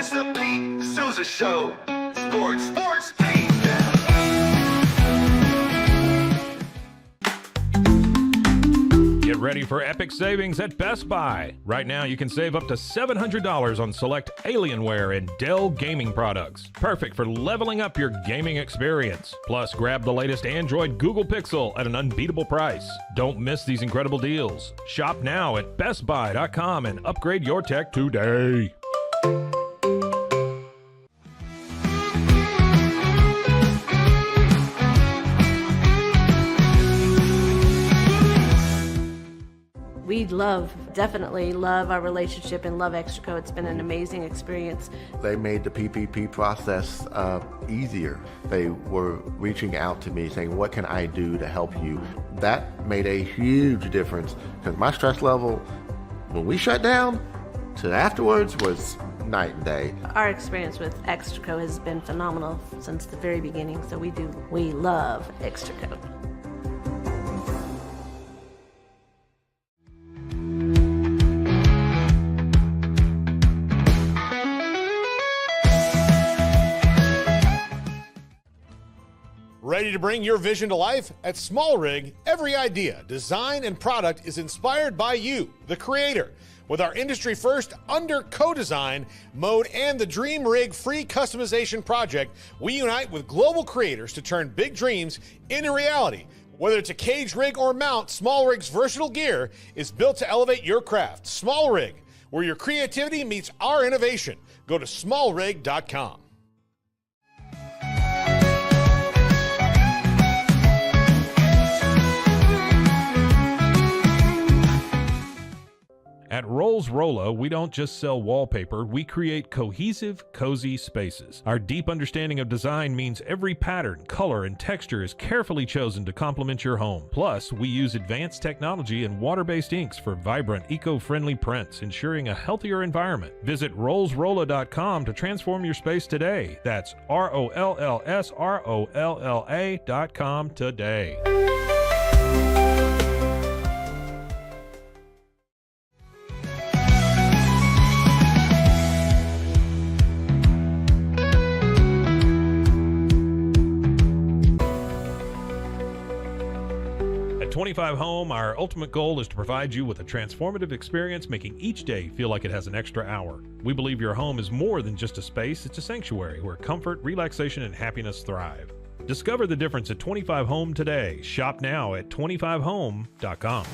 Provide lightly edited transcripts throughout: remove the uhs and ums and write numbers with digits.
It's the Pete Sousa Show. Sports, Pete. Get ready for epic savings at Best Buy. Right now, you can save up to $700 on select Alienware and Dell gaming products. Perfect for leveling up your gaming experience. Plus, grab the latest Android Google Pixel at an unbeatable price. Don't miss these incredible deals. Shop now at bestbuy.com and upgrade your tech today. We definitely love our relationship and love Extraco. It's been an amazing experience. They made the PPP process easier. They were reaching out to me saying, what can I do to help you? That made a huge difference because my stress level, when we shut down, to afterwards was night and day. Our experience with Extraco has been phenomenal since the very beginning, so we love Extraco. Ready to bring your vision to life? At Small Rig, every idea, design, and product is inspired by you, the creator. With our industry-first under co-design mode and the Dream Rig free customization project, we unite with global creators to turn big dreams into reality. Whether it's a cage rig or mount, Small Rig's versatile gear is built to elevate your craft. Small Rig, where your creativity meets our innovation. Go to smallrig.com. At Rolls Rolo, we don't just sell wallpaper, we create cohesive, cozy spaces. Our deep understanding of design means every pattern, color, and texture is carefully chosen to complement your home. Plus, we use advanced technology and water-based inks for vibrant, eco-friendly prints, ensuring a healthier environment. Visit rollsrolla.com to transform your space today. That's ROLLSROLLA.com today. At 25 Home, our ultimate goal is to provide you with a transformative experience, making each day feel like it has an extra hour. We believe your home is more than just a space, it's a sanctuary where comfort, relaxation, and happiness thrive. Discover the difference at 25 Home today. Shop now at 25home.com.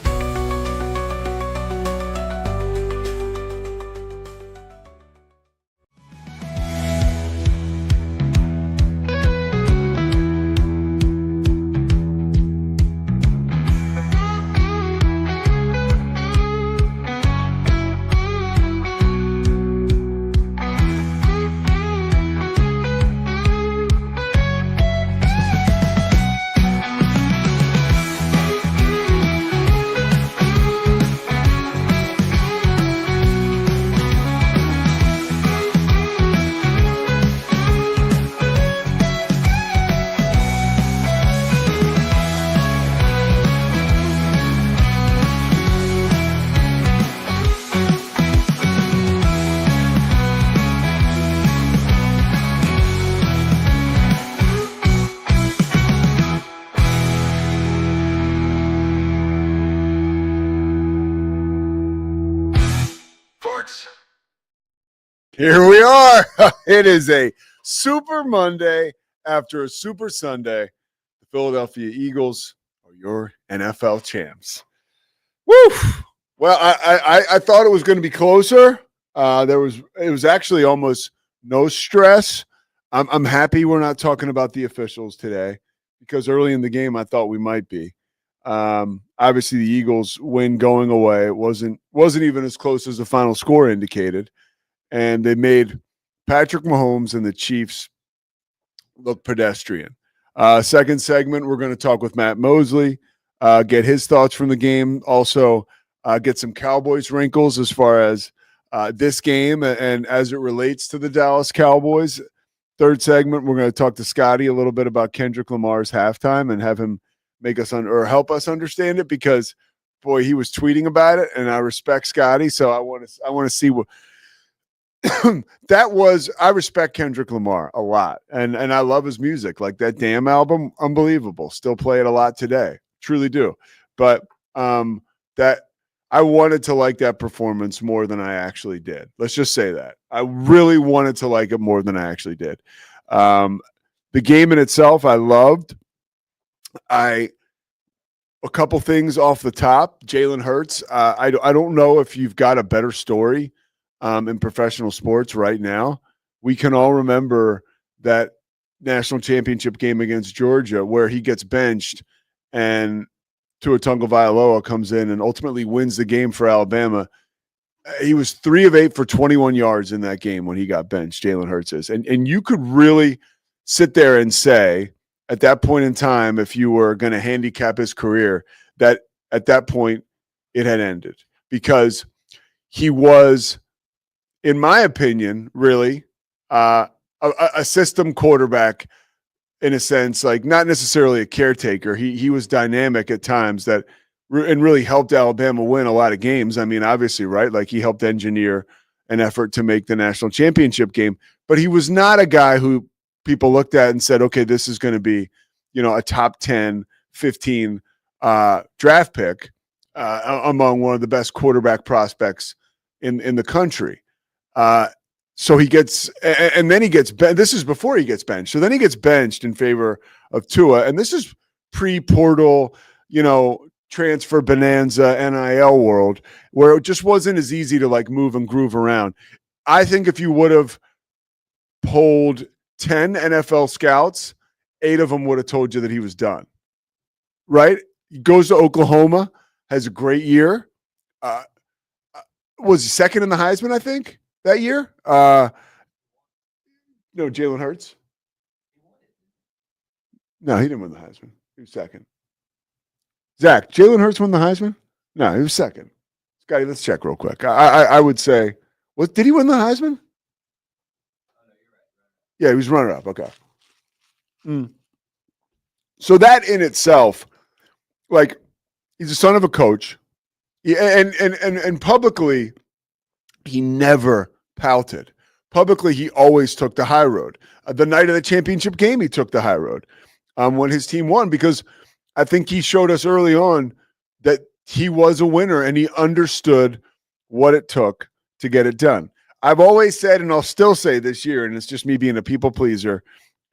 Here we are. It is a Super Monday after a Super Sunday. The Philadelphia Eagles are your NFL champs. Woo! Well, I thought it was going to be closer. It was actually almost no stress. I'm happy we're not talking about the officials today because early in the game I thought we might be. Obviously, the Eagles win going away. It wasn't even as close as the final score indicated. And they made Patrick Mahomes and the Chiefs look pedestrian. Second segment, we're going to talk with Matt Mosley, get his thoughts from the game. Also, get some Cowboys wrinkles as far as this game and as it relates to the Dallas Cowboys. Third segment, we're going to talk to Scotty a little bit about Kendrick Lamar's halftime and have him make us or help us understand it because, boy, he was tweeting about it, and I respect Scotty, so I want to see what I respect Kendrick Lamar a lot, and I love his music. Like that Damn album, unbelievable. Still play it a lot today, truly do. But that I wanted to like that performance more than I actually did. Let's just say that I really wanted to like it more than I actually did. The game in itself, I loved. A couple things off the top. Jalen Hurts. I don't know if you've got a better story in professional sports right now. We can all remember that national championship game against Georgia where he gets benched and Tua Tagovailoa comes in and ultimately wins the game for Alabama. He was 3 of 8 for 21 yards in that game when he got benched, Jalen Hurts is. And you could really sit there and say at that point in time, if you were going to handicap his career, that at that point it had ended because he was, in my opinion, really a system quarterback in a sense, like not necessarily a caretaker. He was dynamic at times that and really helped Alabama win a lot of games. I mean, obviously, right? Like he helped engineer an effort to make the national championship game, but he was not a guy who people looked at and said, okay, this is going to be, a top 10, 15 draft pick among one of the best quarterback prospects in the country. So he gets, and then he gets, this is before he gets benched. So then he gets benched in favor of Tua. And this is pre-portal, transfer bonanza NIL world where it just wasn't as easy to like move and groove around. I think if you would have polled 10 NFL scouts, 8 of them would have told you that he was done. Right? He goes to Oklahoma, has a great year. Was he second in the Heisman, I think, that year? No, Jalen Hurts. No, he didn't win the Heisman. He was second. Zach, Jalen Hurts won the Heisman? No, he was second. Scotty, let's check real quick. I would say, did he win the Heisman? Yeah, he was runner-up. Okay. So that in itself, like, he's the son of a coach. And publicly, he never pouted. Publicly, he always took the high road. The night of the championship game, he took the high road when his team won because I think he showed us early on that he was a winner and he understood what it took to get it done. I've always said, and I'll still say this year, and it's just me being a people pleaser,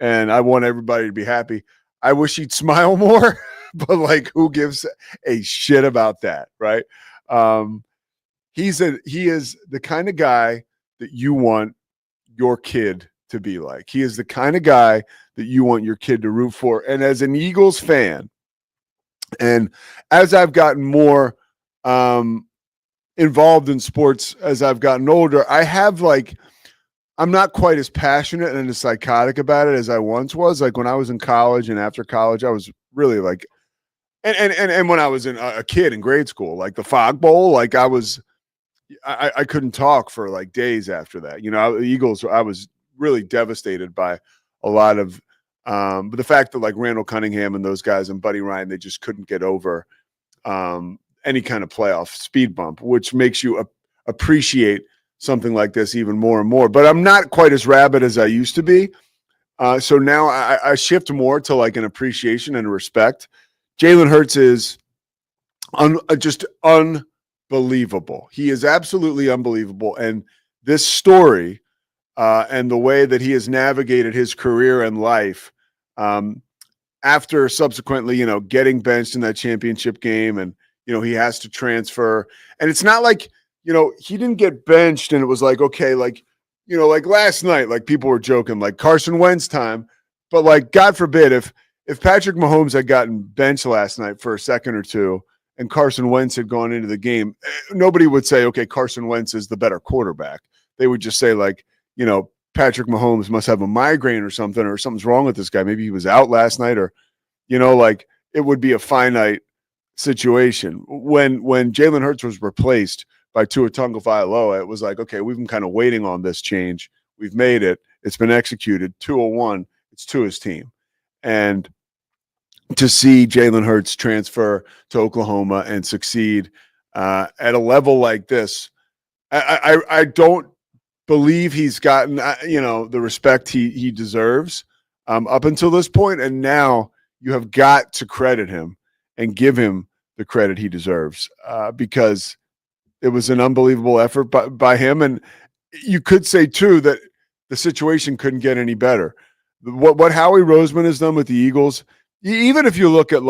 and I want everybody to be happy. I wish he'd smile more, but like, who gives a shit about that, right? He is the kind of guy that you want your kid to be like. He is the kind of guy that you want your kid to root for. And as an Eagles fan, and as I've gotten more involved in sports, as I've gotten older, I'm not quite as passionate and as psychotic about it as I once was. Like when I was in college and after college, I was really like, and when I was a kid in grade school, like the Fog Bowl, like I couldn't talk for like days after that. The Eagles, I was really devastated by a lot of, but the fact that like Randall Cunningham and those guys and Buddy Ryan, they just couldn't get over any kind of playoff speed bump, which makes you appreciate something like this even more and more. But I'm not quite as rabid as I used to be. So now I shift more to like an appreciation and a respect. Jalen Hurts is just unbelievable. He is absolutely unbelievable. And this story and the way that he has navigated his career and life after subsequently, getting benched in that championship game and, he has to transfer. And it's not like, he didn't get benched and it was like, okay, like, like last night, like people were joking, like Carson Wentz time. But like, God forbid, if Patrick Mahomes had gotten benched last night for a second or two and Carson Wentz had gone into the game, nobody would say, okay, Carson Wentz is the better quarterback. They would just say like, Patrick Mahomes must have a migraine or something's wrong with this guy. Maybe he was out last night or, like it would be a finite situation. When Jalen Hurts was replaced by Tua Tagovailoa, it was like, okay, we've been kind of waiting on this change. We've made it. It's been executed. 201. It's Tua's team. And to see Jalen Hurts transfer to Oklahoma and succeed at a level like this, I don't believe he's gotten, the respect he deserves up until this point. And now you have got to credit him and give him the credit he deserves because it was an unbelievable effort by him. And you could say, too, that the situation couldn't get any better. What Howie Roseman has done with the Eagles, even if you look at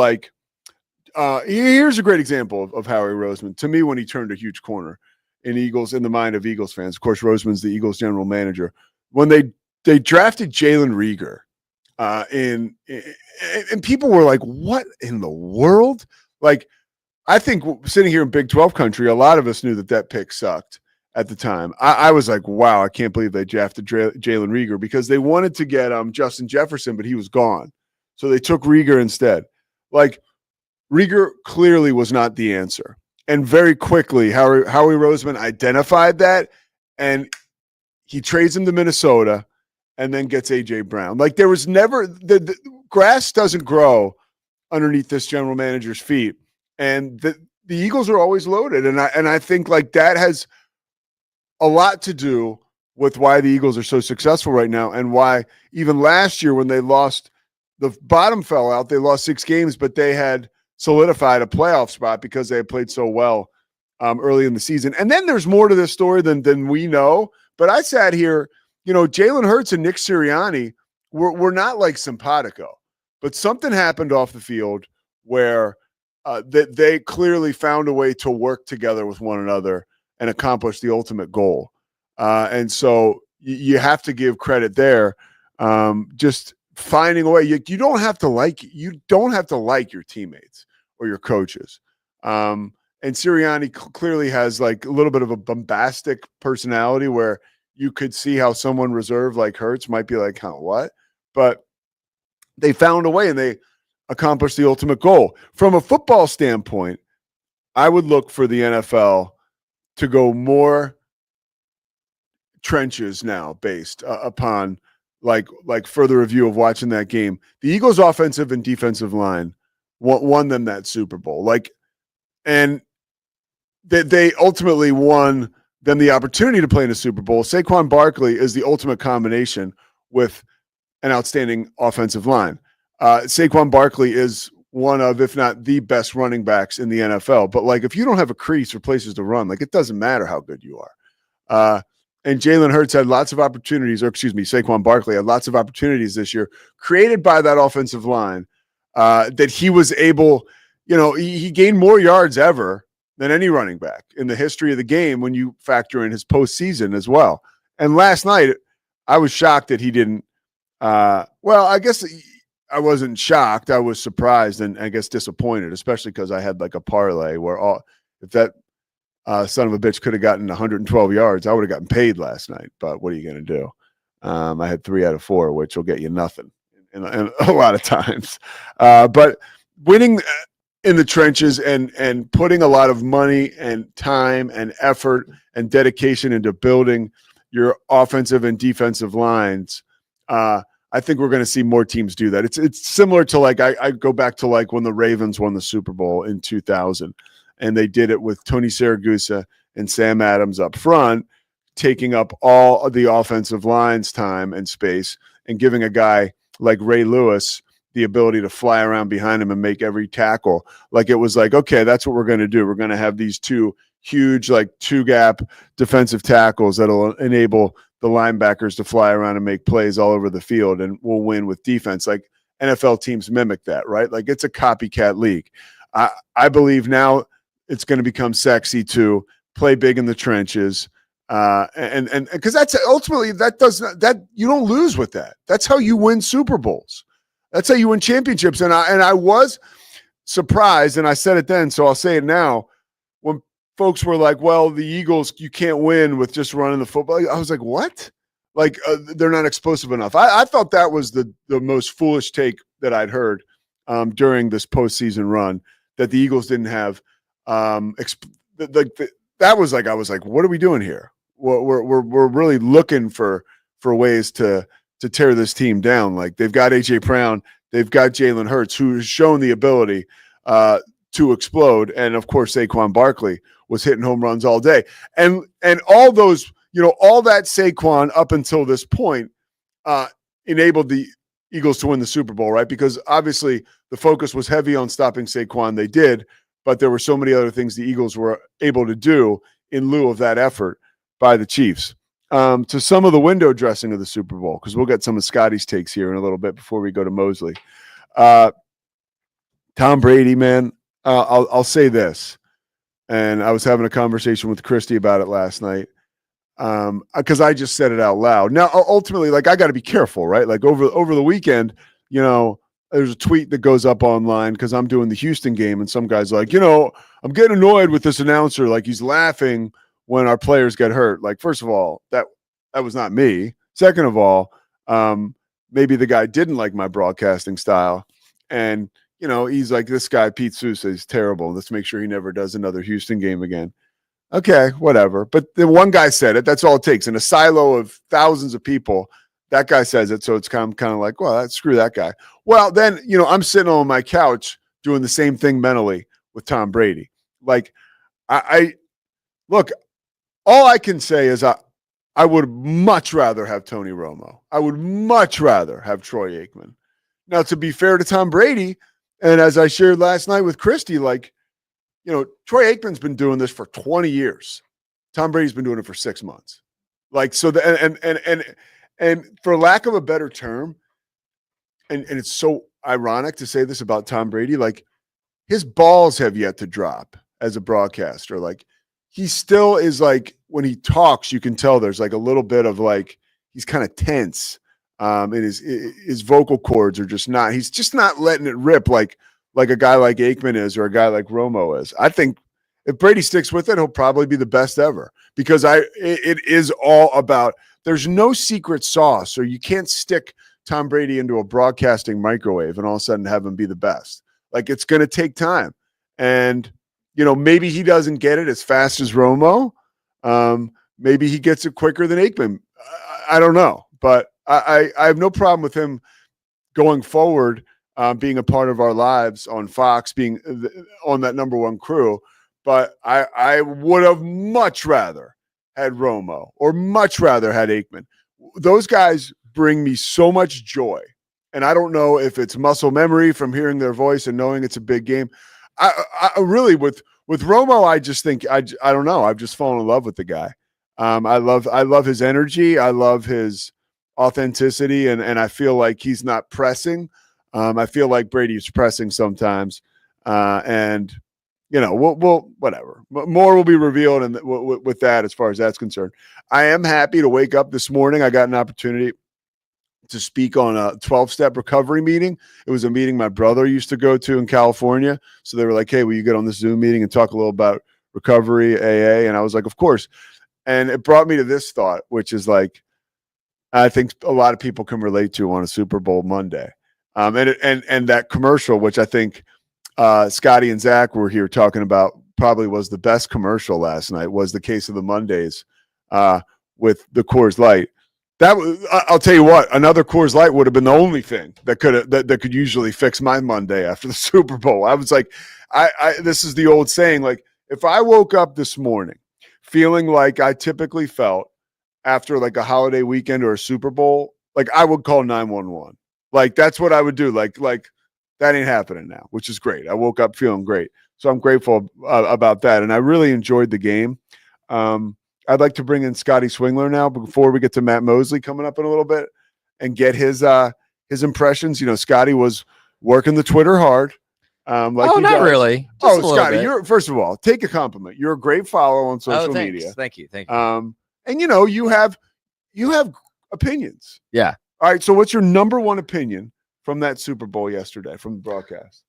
here's a great example of Howie Roseman, to me, when he turned a huge corner in the mind of Eagles fans. Of course, Roseman's the Eagles general manager. When they drafted Jalen Reagor, and people were like, what in the world? Like, I think sitting here in Big 12 country, a lot of us knew that pick sucked at the time. I was like, wow, I can't believe they drafted Jalen Reagor because they wanted to get Justin Jefferson, but he was gone. So they took Reagor instead. Like, Reagor clearly was not the answer. And very quickly, Howie Roseman identified that, and he trades him to Minnesota and then gets A.J. Brown. Like, there was never – the grass doesn't grow underneath this general manager's feet. And the Eagles are always loaded. And I think, like, that has a lot to do with why the Eagles are so successful right now and why even last year when they lost – the bottom fell out. They lost 6 games, but they had solidified a playoff spot because they had played so well early in the season. And then there's more to this story than we know. But I sat here, Jalen Hurts and Nick Sirianni were not like simpatico, but something happened off the field where they clearly found a way to work together with one another and accomplish the ultimate goal. And so you have to give credit there. Just finding a way. You don't have to like your teammates or your coaches. And Sirianni clearly has like a little bit of a bombastic personality where you could see how someone reserved like Hurts might be like, what? But they found a way and they accomplished the ultimate goal. From a football standpoint, I would look for the NFL to go more trenches now based upon like further review of watching that game. The Eagles' offensive and defensive line won them that Super Bowl. And they ultimately won them the opportunity to play in a Super Bowl. Saquon Barkley is the ultimate combination with an outstanding offensive line. Saquon Barkley is one of, if not the best running backs in the NFL. But if you don't have a crease for places to run, it doesn't matter how good you are. And Jalen Hurts had lots of opportunities, Saquon Barkley had lots of opportunities this year created by that offensive line that he was able, he gained more yards ever than any running back in the history of the game when you factor in his postseason as well. And last night, I was shocked that he didn't. I guess I wasn't shocked. I was surprised and I guess disappointed, especially because I had a parlay where if that son of a bitch could have gotten 112 yards, I would have gotten paid last night. But what are you going to do? I had 3 out of 4, which will get you nothing in a lot of times. But winning in the trenches and putting a lot of money and time and effort and dedication into building your offensive and defensive lines, I think we're going to see more teams do that. It's similar to I go back to when the Ravens won the Super Bowl in 2000. And they did it with Tony Siragusa and Sam Adams up front, taking up all of the offensive line's time and space and giving a guy like Ray Lewis the ability to fly around behind him and make every tackle. It was okay, that's what we're going to do. We're going to have these 2 huge, 2-gap defensive tackles that'll enable the linebackers to fly around and make plays all over the field, and we'll win with defense. NFL teams mimic that, right? It's a copycat league. I believe now it's going to become sexy to play big in the trenches. And because that's ultimately that you don't lose with that. That's how you win Super Bowls. That's how you win championships. And I was surprised, and I said it then, so I'll say it now. When folks were like, well, the Eagles, you can't win with just running the football. I was like, what? They're not explosive enough. I thought that was the most foolish take that I'd heard during this postseason run, that the Eagles didn't have that was I was like, what are we doing here? We're really looking for ways to tear this team down. They've got A.J. Brown, they've got Jalen Hurts, who has shown the ability to explode, and of course Saquon Barkley was hitting home runs all day, and all those all that Saquon up until this point enabled the Eagles to win the Super Bowl, right? Because obviously the focus was heavy on stopping Saquon. They did, but there were so many other things the Eagles were able to do in lieu of that effort by the Chiefs. To some of the window dressing of the Super Bowl, because we'll get some of Scotty's takes here in a little bit before we go to Mosley. Tom Brady, man, I'll say this, and I was having a conversation with Christy about it last night, because I just said it out loud. Now, ultimately, like, I got to be careful, right? Like over the weekend, there's a tweet that goes up online because I'm doing the Houston game, and some guy's like, I'm getting annoyed with this announcer, like he's laughing when our players get hurt. Like, first of all, that was not me. Second of all, maybe the guy didn't like my broadcasting style, and he's like, this guy Pete Sousa is terrible. Let's make sure he never does another Houston game again. Okay, whatever. But the one guy said it. That's all it takes. In a silo of thousands of people, that guy says it. So it's kind of like, well, screw that guy. Well, then, I'm sitting on my couch doing the same thing mentally with Tom Brady. Like, I look, all I can say is I would much rather have Tony Romo. I would much rather have Troy Aikman. Now, to be fair to Tom Brady, and as I shared last night with Christy, like, Troy Aikman's been doing this for 20 years. Tom Brady's been doing it for 6 months. Like, so and for lack of a better term, and it's so ironic to say this about Tom Brady, like, his balls have yet to drop as a broadcaster. Like, he still is, like, when he talks, you can tell there's like a little bit of, like, he's kind of tense. And his vocal cords are just not, he's just not letting it rip like a guy like Aikman is, or a guy like Romo is. I think if Brady sticks with it, he'll probably be the best ever, because it is all about, there's no secret sauce, or you can't stick Tom Brady into a broadcasting microwave and all of a sudden have him be the best. Like, it's going to take time. And, maybe he doesn't get it as fast as Romo. Maybe he gets it quicker than Aikman. I don't know, but I have no problem with him going forward, being a part of our lives on Fox, being on that number one crew. But I would have much rather had Romo, or much rather had Aikman. Those guys bring me so much joy. And I don't know if it's muscle memory from hearing their voice and knowing it's a big game. I really, with Romo, I just think, I don't know. I've just fallen in love with the guy. I love his energy. I love his authenticity. And I feel like he's not pressing. I feel like Brady's pressing sometimes. And we'll whatever. More will be revealed and with that, as far as that's concerned. I am happy to wake up this morning. I got an opportunity to speak on a 12-step recovery meeting. It was a meeting my brother used to go to in California. So they were like, hey, will you get on this Zoom meeting and talk a little about recovery, AA? And I was like, of course. And it brought me to this thought, which is like, I think a lot of people can relate to on a Super Bowl Monday. And that commercial, which I think Scotty and Zach were here talking about, probably was the best commercial last night, was the Case of the Mondays with the Coors Light. I'll tell you what, another Coors Light would have been the only thing that could usually fix my Monday after the Super Bowl. I was like, this is the old saying, like, if I woke up this morning feeling like I typically felt after like a holiday weekend or a Super Bowl, like, I would call 911. Like, that's what I would do. Like that ain't happening now, which is great. I woke up feeling great. So I'm grateful about that. And I really enjoyed the game. I'd like to bring in Scotty Swingler now before we get to Matt Mosley coming up in a little bit and get his impressions. Scotty was working the Twitter hard. Not really. Just Scotty, first of all, take a compliment. You're a great follower on social media. Thank you. And you have opinions. Yeah. All right. So what's your number one opinion from that Super Bowl yesterday, from the broadcast?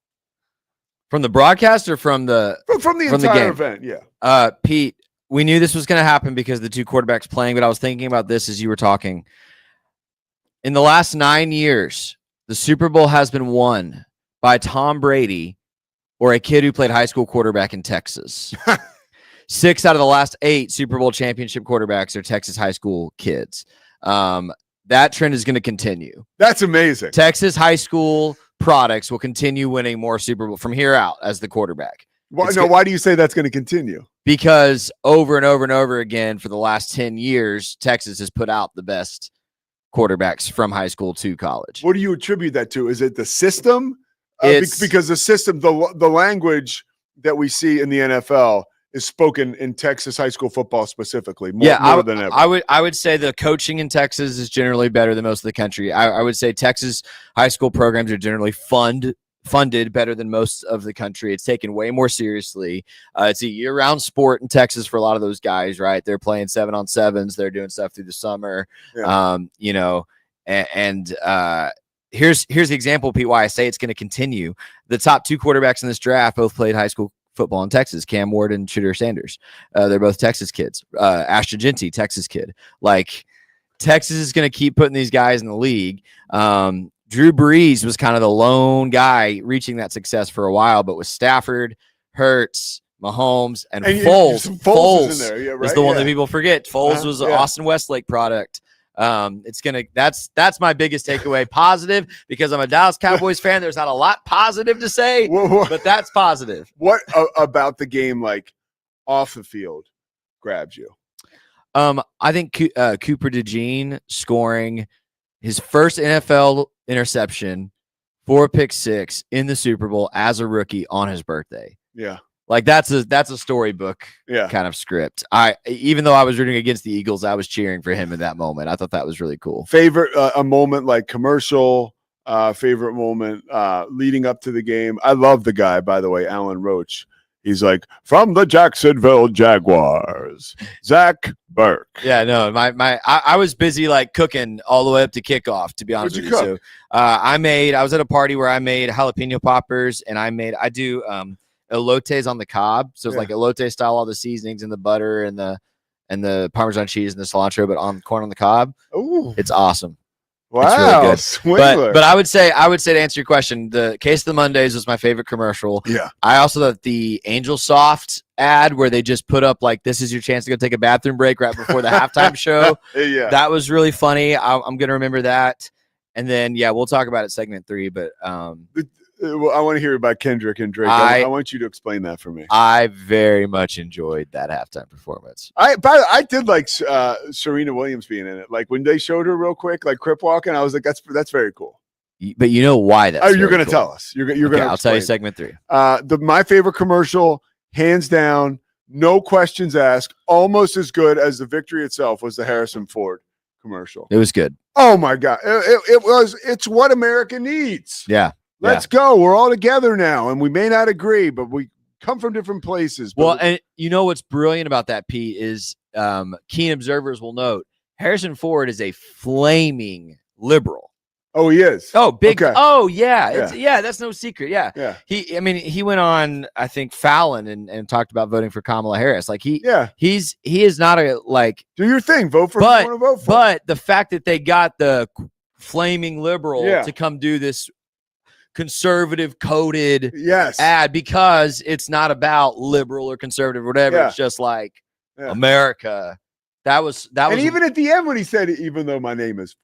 From the broadcast or from the entire event? Yeah. Pete, we knew this was going to happen because the two quarterbacks playing, but I was thinking about this as you were talking. In the last 9 years, the Super Bowl has been won by Tom Brady or a kid who played high school quarterback in Texas. 6 out of the last 8 Super Bowl championship quarterbacks are Texas high school kids. That trend is going to continue. That's amazing. Texas high school products will continue winning more Super Bowl from here out as the quarterback. Why do you say that's going to continue? because over and over and over again for the last 10 years, Texas has put out the best quarterbacks from high school to college. What do you attribute that to? Is it the system? It's Because the system, the language that we see in the NFL is spoken in Texas high school football specifically more than ever. I would say the coaching in Texas is generally better than most of the country. I would say Texas high school programs are generally funded better than most of the country. It's taken way more seriously. It's a year-round sport in Texas for a lot of those guys, right? They're playing 7-on-7s. They're doing stuff through the summer. Yeah. Here's the example, Pete, why I say it's going to continue. The top 2 quarterbacks in this draft both played high school football in Texas, Cam Ward and Shedeur Sanders. They're both Texas kids. Ashton Jeanty, Texas kid. Like, Texas is going to keep putting these guys in the league. Drew Brees was kind of the lone guy reaching that success for a while, but with Stafford, Hurts, Mahomes, and Foles is in there. Yeah, right? is the one that people forget. Foles was an Austin Westlake product. That's my biggest takeaway. Positive, because I'm a Dallas Cowboys fan. There's not a lot positive to say, but that's positive. What about the game, like off the field, grabs you? I think Cooper DeJean scoring his first NFL interception for a pick 6 in the Super Bowl as a rookie on his birthday. Yeah. Like, that's a storybook kind of script. Even though I was rooting against the Eagles, I was cheering for him in that moment. I thought that was really cool. Favorite a moment, like commercial, favorite moment leading up to the game. I love the guy, by the way, Alan Roach. He's like, from the Jacksonville Jaguars, Zach Burke. Yeah, no, I was busy like cooking all the way up to kickoff, to be honest with you. So I was at a party where I made jalapeno poppers, and I do elotes on the cob. So it's like elote style, all the seasonings and the butter and the Parmesan cheese and the cilantro, but on corn on the cob. Ooh, it's awesome. Wow, it's really good. But I would say to answer your question, the Case of the Mondays was my favorite commercial. Yeah. I also thought the Angel Soft ad where they just put up like, this is your chance to go take a bathroom break right before the halftime show. Yeah. That was really funny. I'm going to remember that. And then, we'll talk about it segment 3, but I want to hear about Kendrick and Drake. I want you to explain that for me. I very much enjoyed that halftime performance. I did like Serena Williams being in it. Like when they showed her real quick, like crip walking, I was like, that's very cool. But you know why that's you're going to cool. tell us. You're going to. I'll tell you segment 3. My favorite commercial, hands down, no questions asked, almost as good as the victory itself, was the Harrison Ford commercial. It was good. Oh my God, it's what America needs. Yeah. Let's go. We're all together now, and we may not agree, but we come from different places. Well, and you know what's brilliant about that, Pete, is keen observers will note Harrison Ford is a flaming liberal. Oh, he is. Oh, big. Okay. Oh, yeah. That's no secret. Yeah. Yeah. He went on, I think, Fallon and talked about voting for Kamala Harris. Like he is not a like. Do your thing. Vote for who you want to vote for. But the fact that they got the flaming liberal to come do this conservative coded ad, because it's not about liberal or conservative or whatever. It's just like America. That was and even at the end when he said, even though my name is,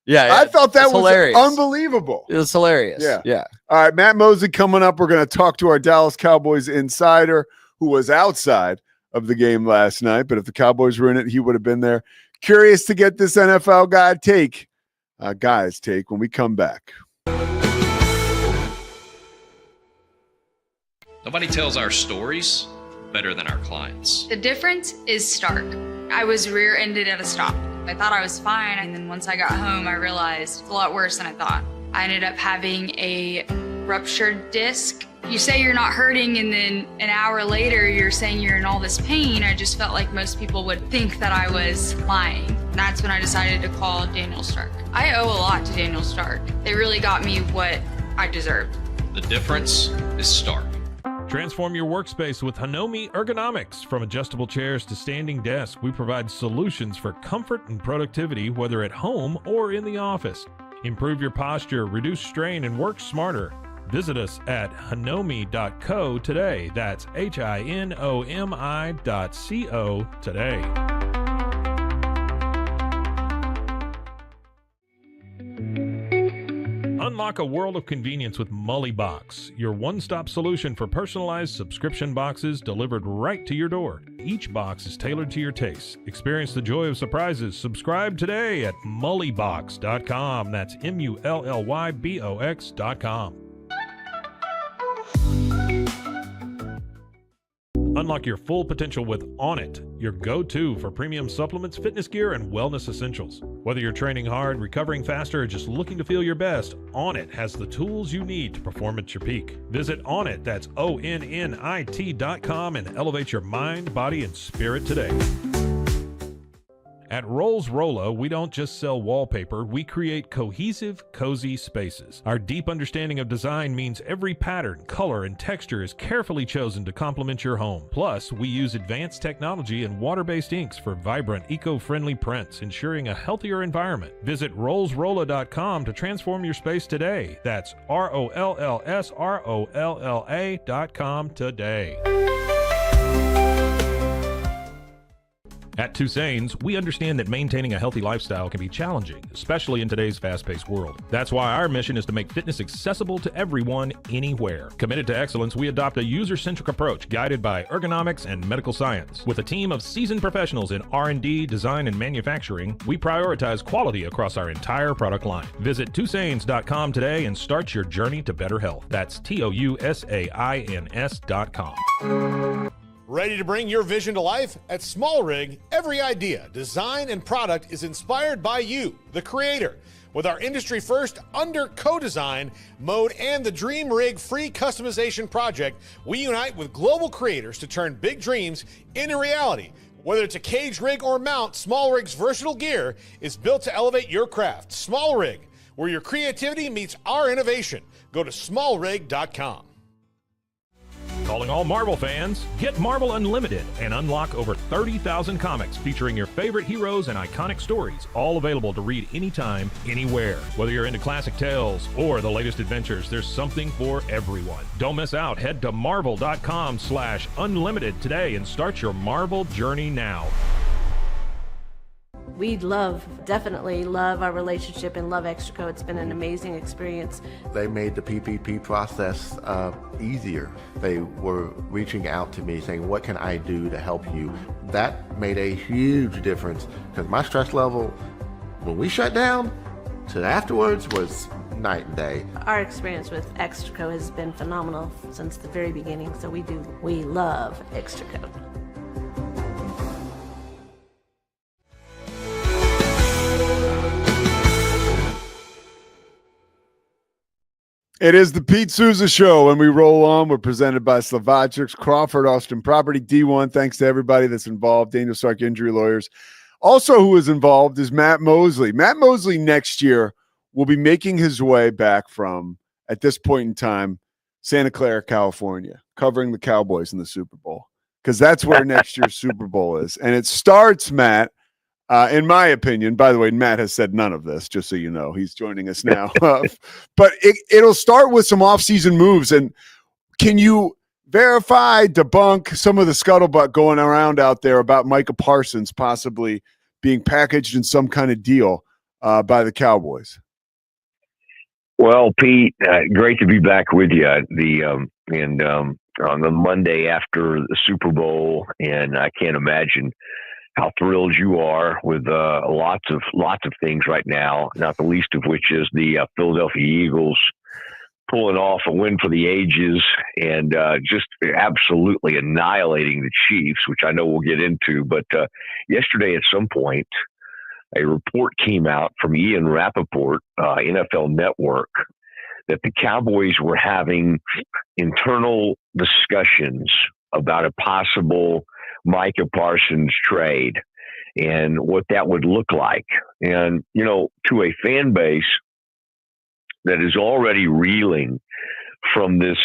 I thought that was hilarious. Unbelievable. It was hilarious. Yeah. All right, Matt Mosley coming up. We're going to talk to our Dallas Cowboys insider who was outside of the game last night, but if the Cowboys were in it, he would have been there. Curious to get this NFL guy's take when we come back. Nobody tells our stories better than our clients. The difference is stark. I was rear-ended at a stop. I thought I was fine, and then once I got home, I realized it's a lot worse than I thought. I ended up having a ruptured disc. You say you're not hurting, and then an hour later, you're saying you're in all this pain. I just felt like most people would think that I was lying. That's when I decided to call Daniel Stark. I owe a lot to Daniel Stark. They really got me what I deserved. The difference is stark. Transform your workspace with Hanomi Ergonomics. From adjustable chairs to standing desks, we provide solutions for comfort and productivity, whether at home or in the office. Improve your posture, reduce strain, and work smarter. Visit us at hanomi.co today. That's HINOMI.co today. Unlock a world of convenience with Mully Box, your one-stop solution for personalized subscription boxes delivered right to your door. Each box is tailored to your taste. Experience the joy of surprises. Subscribe today at mullybox.com. That's MULLYBOX.com. Unlock your full potential with Onnit, your go-to for premium supplements, fitness gear, and wellness essentials. Whether you're training hard, recovering faster, or just looking to feel your best, Onnit has the tools you need to perform at your peak. Visit Onnit, that's ONNIT.com, and elevate your mind, body, and spirit today. At Rolls Rollo, we don't just sell wallpaper, we create cohesive, cozy spaces. Our deep understanding of design means every pattern, color, and texture is carefully chosen to complement your home. Plus, we use advanced technology and water-based inks for vibrant, eco-friendly prints, ensuring a healthier environment. Visit rollsrolla.com to transform your space today. That's ROLLSROLLA.com today. At Toussaint's, we understand that maintaining a healthy lifestyle can be challenging, especially in today's fast-paced world. That's why our mission is to make fitness accessible to everyone, anywhere. Committed to excellence, we adopt a user-centric approach guided by ergonomics and medical science. With a team of seasoned professionals in R&D, design, and manufacturing, we prioritize quality across our entire product line. Visit Toussaint's.com today and start your journey to better health. That's TOUSAINS.com. Ready to bring your vision to life? At Small Rig, every idea, design, and product is inspired by you, the creator. With our industry-first under co-design mode and the Dream Rig free customization project, we unite with global creators to turn big dreams into reality. Whether it's a cage rig or mount, Small Rig's versatile gear is built to elevate your craft. Small Rig, where your creativity meets our innovation. Go to smallrig.com. Calling all Marvel fans, get Marvel Unlimited and unlock over 30,000 comics featuring your favorite heroes and iconic stories, all available to read anytime, anywhere. Whether you're into classic tales or the latest adventures, there's something for everyone. Don't miss out. Head to marvel.com/unlimited today and start your Marvel journey now. We definitely love our relationship and love Extraco. It's been an amazing experience. They made the PPP process easier. They were reaching out to me saying, what can I do to help you? That made a huge difference because my stress level, when we shut down, to afterwards was night and day. Our experience with Extraco has been phenomenal since the very beginning, so we love Extraco. It is the Pete Sousa Show, and we roll on. We're presented by Slovacek's, Crawford, Austin Property, D1. Thanks to everybody that's involved. Daniel Stark Injury Lawyers. Also who is involved is Matt Mosley. Matt Mosley next year will be making his way back from, at this point in time, Santa Clara, California, covering the Cowboys in the Super Bowl, because that's where next year's Super Bowl is. And it starts, Matt, in my opinion, by the way, Matt has said none of this, just so you know. He's joining us now. But it'll start with some offseason moves. And can you verify, debunk some of the scuttlebutt going around out there about Micah Parsons possibly being packaged in some kind of deal by the Cowboys? Well, Pete, great to be back with you. On the Monday after the Super Bowl, and I can't imagine how thrilled you are with lots of things right now, not the least of which is the Philadelphia Eagles pulling off a win for the ages and just absolutely annihilating the Chiefs, which I know we'll get into. But yesterday at some point, a report came out from Ian Rappaport, NFL Network, that the Cowboys were having internal discussions about a possible Micah Parsons trade and what that would look like. And, you know, to a fan base that is already reeling from this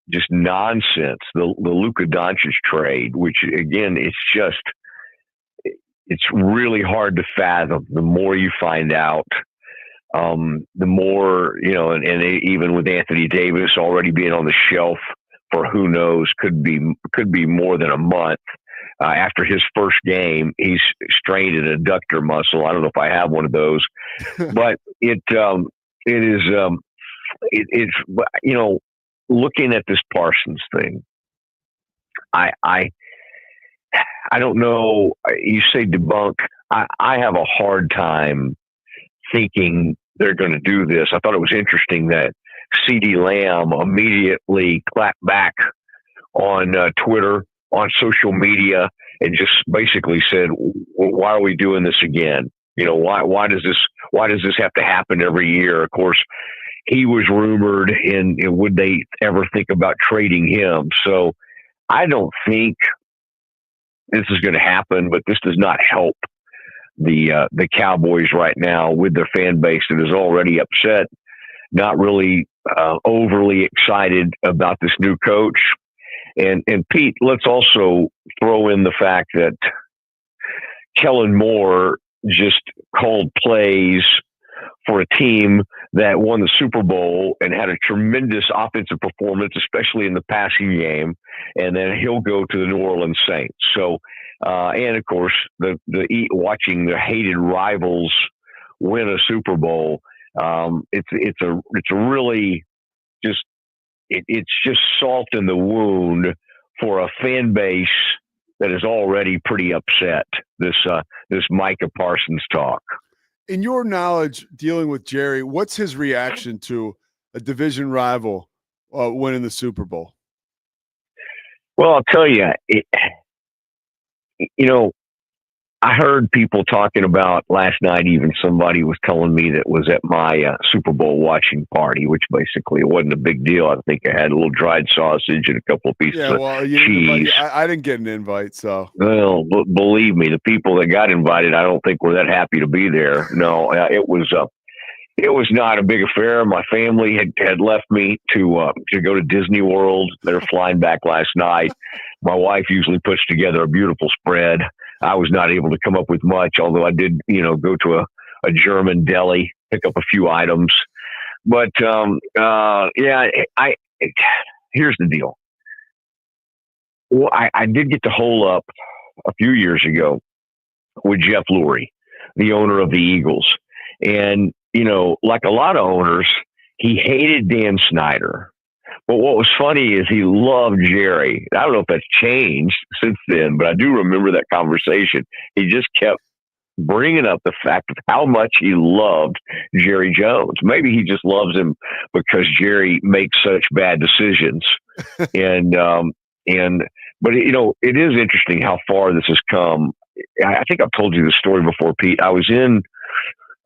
just nonsense, the Luka Doncic trade, which again, it's really hard to fathom. The more you find out, the more, you know, and even with Anthony Davis already being on the shelf for who knows, could be more than a month. After his first game, he's strained an adductor muscle. I don't know if I have one of those, but it's you know, looking at this Parsons thing, I I don't know. You say debunk. I have a hard time thinking they're going to do this. I thought it was interesting that CeeDee Lamb immediately clapped back on Twitter, on social media, and just basically said, "Why are we doing this again? You know, why does this have to happen every year?" Of course, he was rumored, and would they ever think about trading him? So I don't think this is going to happen, but this does not help the Cowboys right now with their fan base that is already upset, not really overly excited about this new coach. And Pete, let's also throw in the fact that Kellen Moore just called plays for a team that won the Super Bowl and had a tremendous offensive performance, especially in the passing game. And then he'll go to the New Orleans Saints. So, and of course, watching the hated rivals win a Super Bowl, it's a really just it's just salt in the wound for a fan base that is already pretty upset. This Micah Parsons talk. In your knowledge, dealing with Jerry, what's his reaction to a division rival winning the Super Bowl? Well, I'll tell you, I heard people talking about last night, even somebody was telling me that was at my Super Bowl watching party, which basically it wasn't a big deal. I think I had a little dried sausage and a couple of pieces of cheese. I didn't get an invite, so. Well, believe me, the people that got invited, I don't think were that happy to be there. No, it was not a big affair. My family had left me to go to Disney World. They're flying back last night. My wife usually puts together a beautiful spread. I was not able to come up with much, although I did, go to a German deli, pick up a few items. But here's the deal. Well, I did get to hole up a few years ago with Jeff Lurie, the owner of the Eagles, and like a lot of owners, he hated Dan Snyder. But what was funny is he loved Jerry. I don't know if that's changed since then, but I do remember that conversation. He just kept bringing up the fact of how much he loved Jerry Jones. Maybe he just loves him because Jerry makes such bad decisions. But it is interesting how far this has come. I think I've told you this story before, Pete. I was in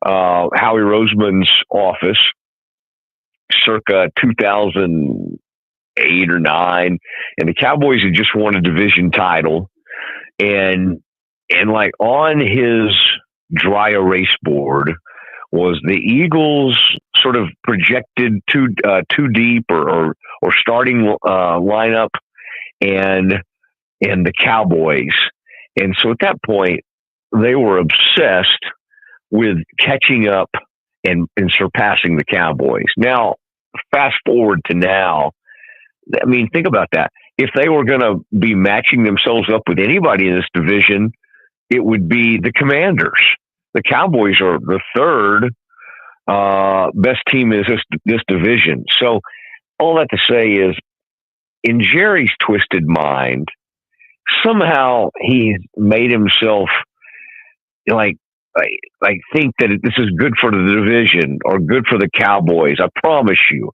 Howie Roseman's office circa 2008 or 9, and the Cowboys had just won a division title, and like on his dry erase board was the Eagles sort of projected too deep or starting lineup and the Cowboys. And so at that point they were obsessed with catching up and surpassing the Cowboys. Now, fast forward to now, I mean, think about that. If they were going to be matching themselves up with anybody in this division, it would be the Commanders. The Cowboys are the third best team in this division. So all that to say is, in Jerry's twisted mind, somehow he's made himself like think that this is good for the division or good for the Cowboys. I promise you,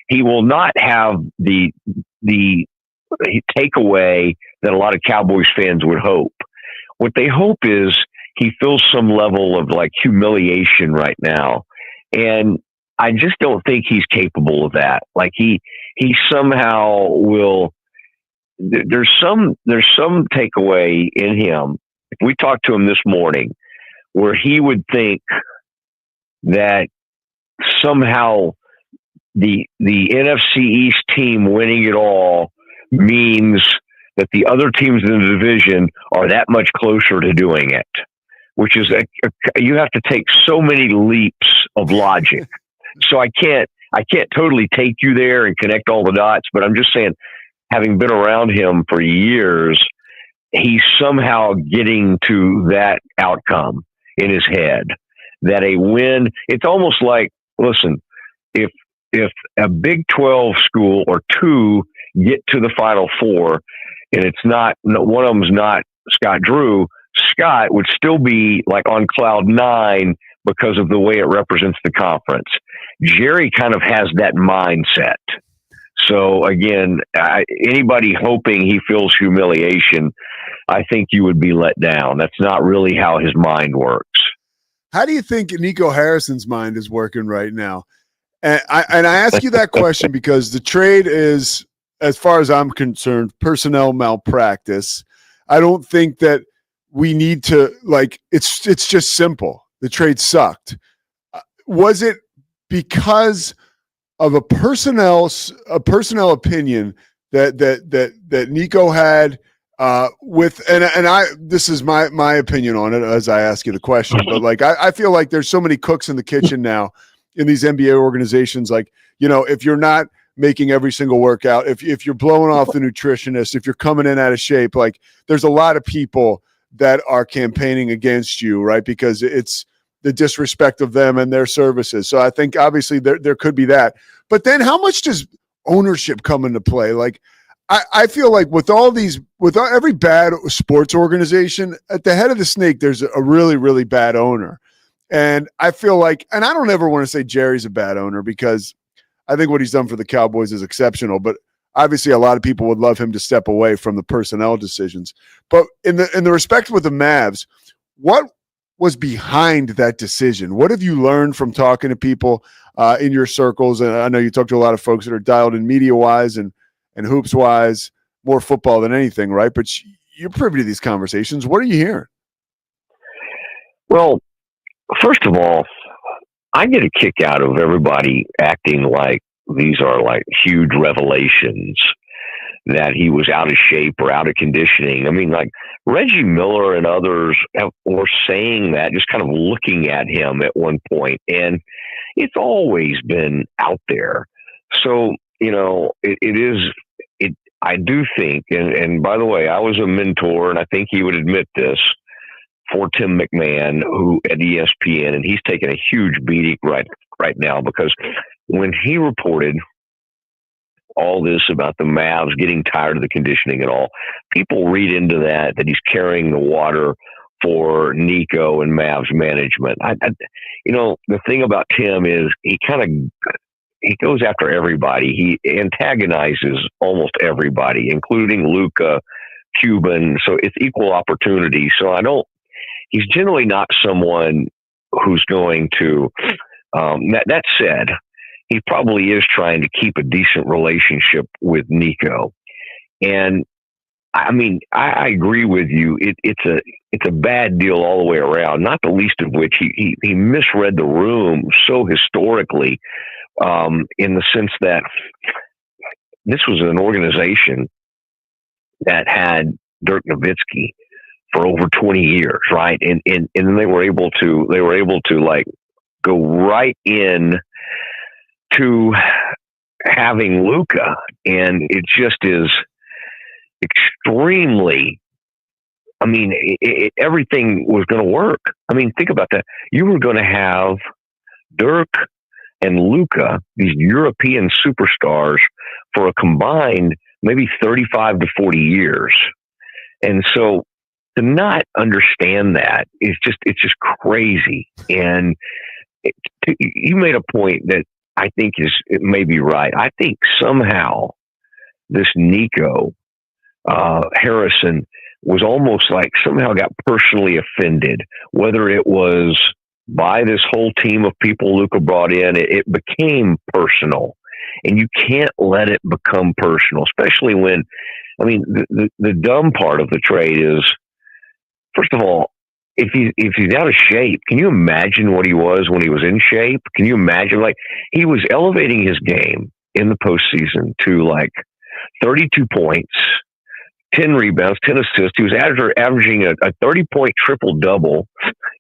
he will not have the takeaway that a lot of Cowboys fans would hope. What they hope is he feels some level of like humiliation right now. And I just don't think he's capable of that. Like he somehow will, there's some takeaway in him. If we talked to him this morning, where he would think that somehow the NFC East team winning it all means that the other teams in the division are that much closer to doing it, which is you have to take so many leaps of logic. So I can't totally take you there and connect all the dots, but I'm just saying, having been around him for years, he's somehow getting to that outcome in his head, that a win, it's almost like, listen, if a Big 12 school or two get to the Final Four and it's not, one of them's not Scott Drew, Scott would still be like on cloud nine because of the way it represents the conference. Jerry kind of has that mindset. So again, anybody hoping he feels humiliation, I think you would be let down. That's not really how his mind works. How do you think Nico Harrison's mind is working right now? And I ask you that question because the trade is, as far as I'm concerned, personnel malpractice. I don't think that we need to, like, it's just simple. The trade sucked. Was it because of a personnel opinion that Nico had with, and I, this is my opinion on it as I ask you the question, but like, I feel like there's so many cooks in the kitchen now in these NBA organizations. Like, you know, if you're not making every single workout, if you're blowing off the nutritionist, if you're coming in out of shape, like there's a lot of people that are campaigning against you, right? Because it's the disrespect of them and their services. So I think obviously there could be that. But then how much does ownership come into play? Like, I feel like with every bad sports organization, at the head of the snake, there's a really, really bad owner. And I feel like, and I don't ever want to say Jerry's a bad owner because I think what he's done for the Cowboys is exceptional, but obviously a lot of people would love him to step away from the personnel decisions. But in the respect with the Mavs, what was behind that decision? What have you learned from talking to people in your circles? And I know you talk to a lot of folks that are dialed in media-wise and hoops-wise, more football than anything, right? But you're privy to these conversations. What are you hearing? Well, first of all, I get a kick out of everybody acting like these are like huge revelations that he was out of shape or out of conditioning. I mean, like Reggie Miller and others were saying that, just kind of looking at him at one point, and it's always been out there. So, you know, I do think, and by the way, I was a mentor, and I think he would admit this, for Tim McMahon, who at ESPN, and he's taken a huge beating right now, because when he reported all this about the Mavs getting tired of the conditioning and all, people read into that he's carrying the water for Nico and Mavs management. You know, the thing about Tim is he goes after everybody. He antagonizes almost everybody, including Luka, Cuban. So it's equal opportunity. So he's generally not someone who's going to, that said, he probably is trying to keep a decent relationship with Nico. And I mean, I agree with you. It's a bad deal all the way around, not the least of which he misread the room so historically, in the sense that this was an organization that had Dirk Nowitzki for over 20 years, right? And then they were able to like go right in to having Luka, and it just is extremely, I mean, everything was going to work. I mean, think about that. You were going to have Dirk and Luka, these European superstars, for a combined maybe 35 to 40 years. And so to not understand that is it's just crazy. And you made a point that I think it may be right. I think somehow this Nico Harrison was almost like somehow got personally offended, whether it was by this whole team of people Luka brought in. It became personal, and you can't let it become personal, especially when, I mean, the dumb part of the trade is, first of all, if he's out of shape, can you imagine what he was when he was in shape? Can you imagine, like, he was elevating his game in the postseason to like 32 points, 10 rebounds, 10 assists. He was averaging a 30-point triple-double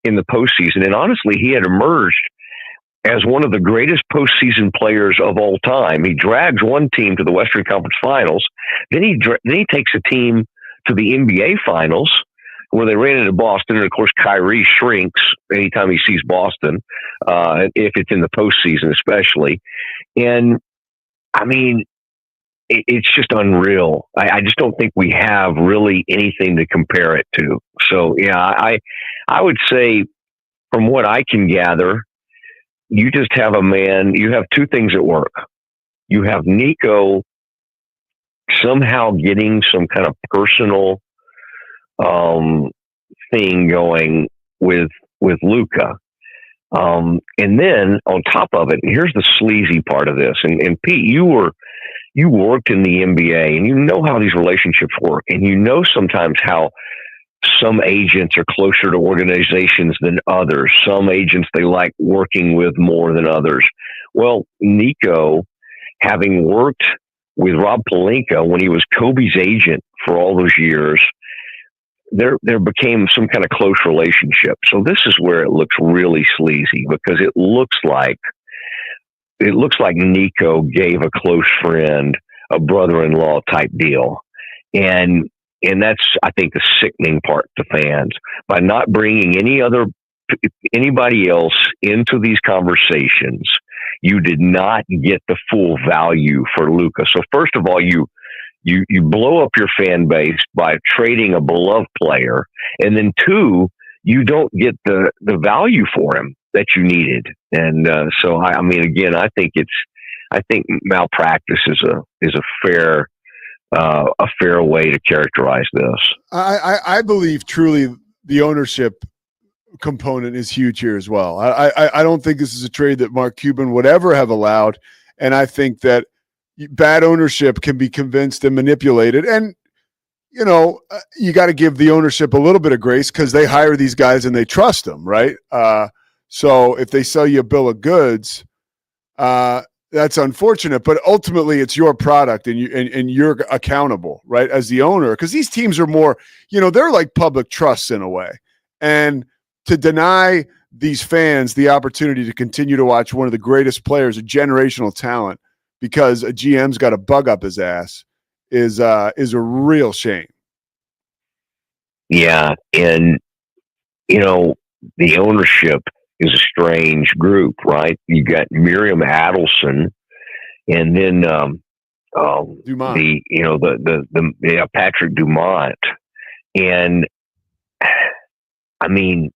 in the postseason. And honestly, he had emerged as one of the greatest postseason players of all time. He drags one team to the Western Conference Finals. Then he takes a team to the NBA Finals, where they ran into Boston. And, of course, Kyrie shrinks anytime he sees Boston, if it's in the postseason especially. And, I mean, it's just unreal. I just don't think we have really anything to compare it to. So yeah, I would say from what I can gather, you just have a man, you have two things at work. You have Nico somehow getting some kind of personal thing going with Luka. And then on top of it, here's the sleazy part of this. And Pete, you worked in the NBA and you know how these relationships work. And you know sometimes how some agents are closer to organizations than others. Some agents they like working with more than others. Well, Nico, having worked with Rob Pelinka when he was Kobe's agent for all those years, there became some kind of close relationship. So this is where it looks really sleazy, because it looks like Nico gave a close friend a brother-in-law type deal. And that's, I think, the sickening part to fans. By not bringing anybody else into these conversations, you did not get the full value for Luka. So first of all, you blow up your fan base by trading a beloved player, and then two, you don't get the value for him that you needed. And so I mean, again, I think malpractice is a fair way to characterize this. I believe truly the ownership component is huge here as well. I don't think this is a trade that Mark Cuban would ever have allowed, and I think that bad ownership can be convinced and manipulated. And you got to give the ownership a little bit of grace because they hire these guys and they trust them, right? So if they sell you a bill of goods, that's unfortunate, but ultimately it's your product and you're accountable, right? As the owner, because these teams are more, they're like public trusts in a way. And to deny these fans the opportunity to continue to watch one of the greatest players, a generational talent, because a GM's got a bug up his ass is a real shame. Yeah. And, the ownership is a strange group, right? You got Miriam Adelson, and then Dumont. Patrick Dumont. And I mean,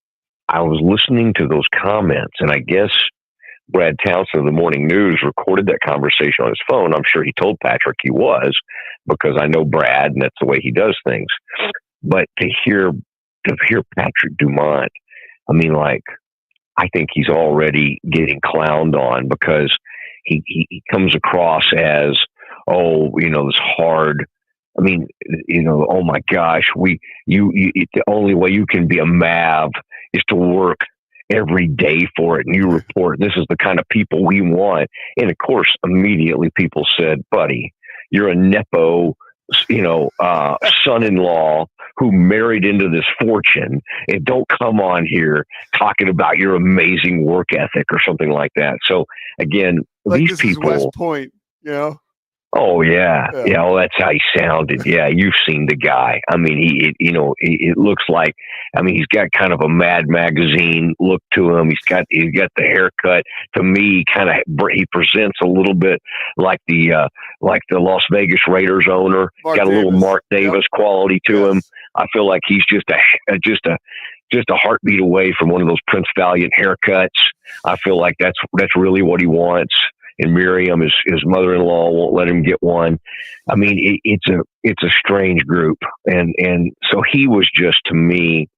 I was listening to those comments, and I guess Brad Townsend of the Morning News recorded that conversation on his phone. I'm sure he told Patrick he was, because I know Brad, and that's the way he does things. But to hear Patrick Dumont, I mean, I think he's already getting clowned on, because he comes across as, this hard. I mean, oh my gosh, the only way you can be a Mav is to work every day for it, and you report. This is the kind of people we want. And of course, immediately people said, "Buddy, you're a nepo, son-in-law who married into this fortune, and don't come on here talking about your amazing work ethic," or something like that. So again, these people. Is West Point, Oh yeah. Well, that's how he sounded. Yeah, you've seen the guy. I mean, it looks like. I mean, he's got kind of a Mad Magazine look to him. He's got the haircut. To me, he presents a little bit like the Las Vegas Raiders owner. Mark got a little Davis. Mark Davis quality to him. I feel like he's just a heartbeat away from one of those Prince Valiant haircuts. I feel like that's really what he wants. And Miriam, his mother-in-law, won't let him get one. I mean, it's a strange group, and so he was just, to me,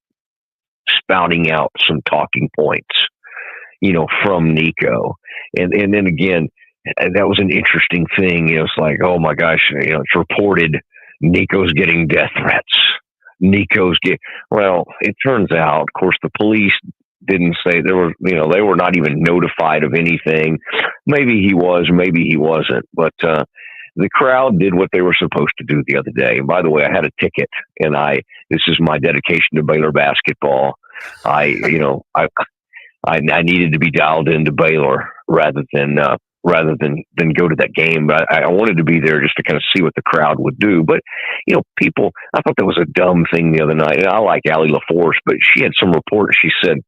spouting out some talking points, from Nico, and then again, that was an interesting thing. It's like, oh my gosh, it's reported Nico's getting death threats. Well, it turns out, of course, the police didn't say they were not even notified of anything. Maybe he was, maybe he wasn't, but the crowd did what they were supposed to do the other day. And by the way, I had a ticket, and this is my dedication to Baylor basketball. I needed to be dialed into Baylor rather than go to that game. But I wanted to be there just to kind of see what the crowd would do. But, people, I thought that was a dumb thing the other night. And I like Allie LaForce, but she had some report. She said,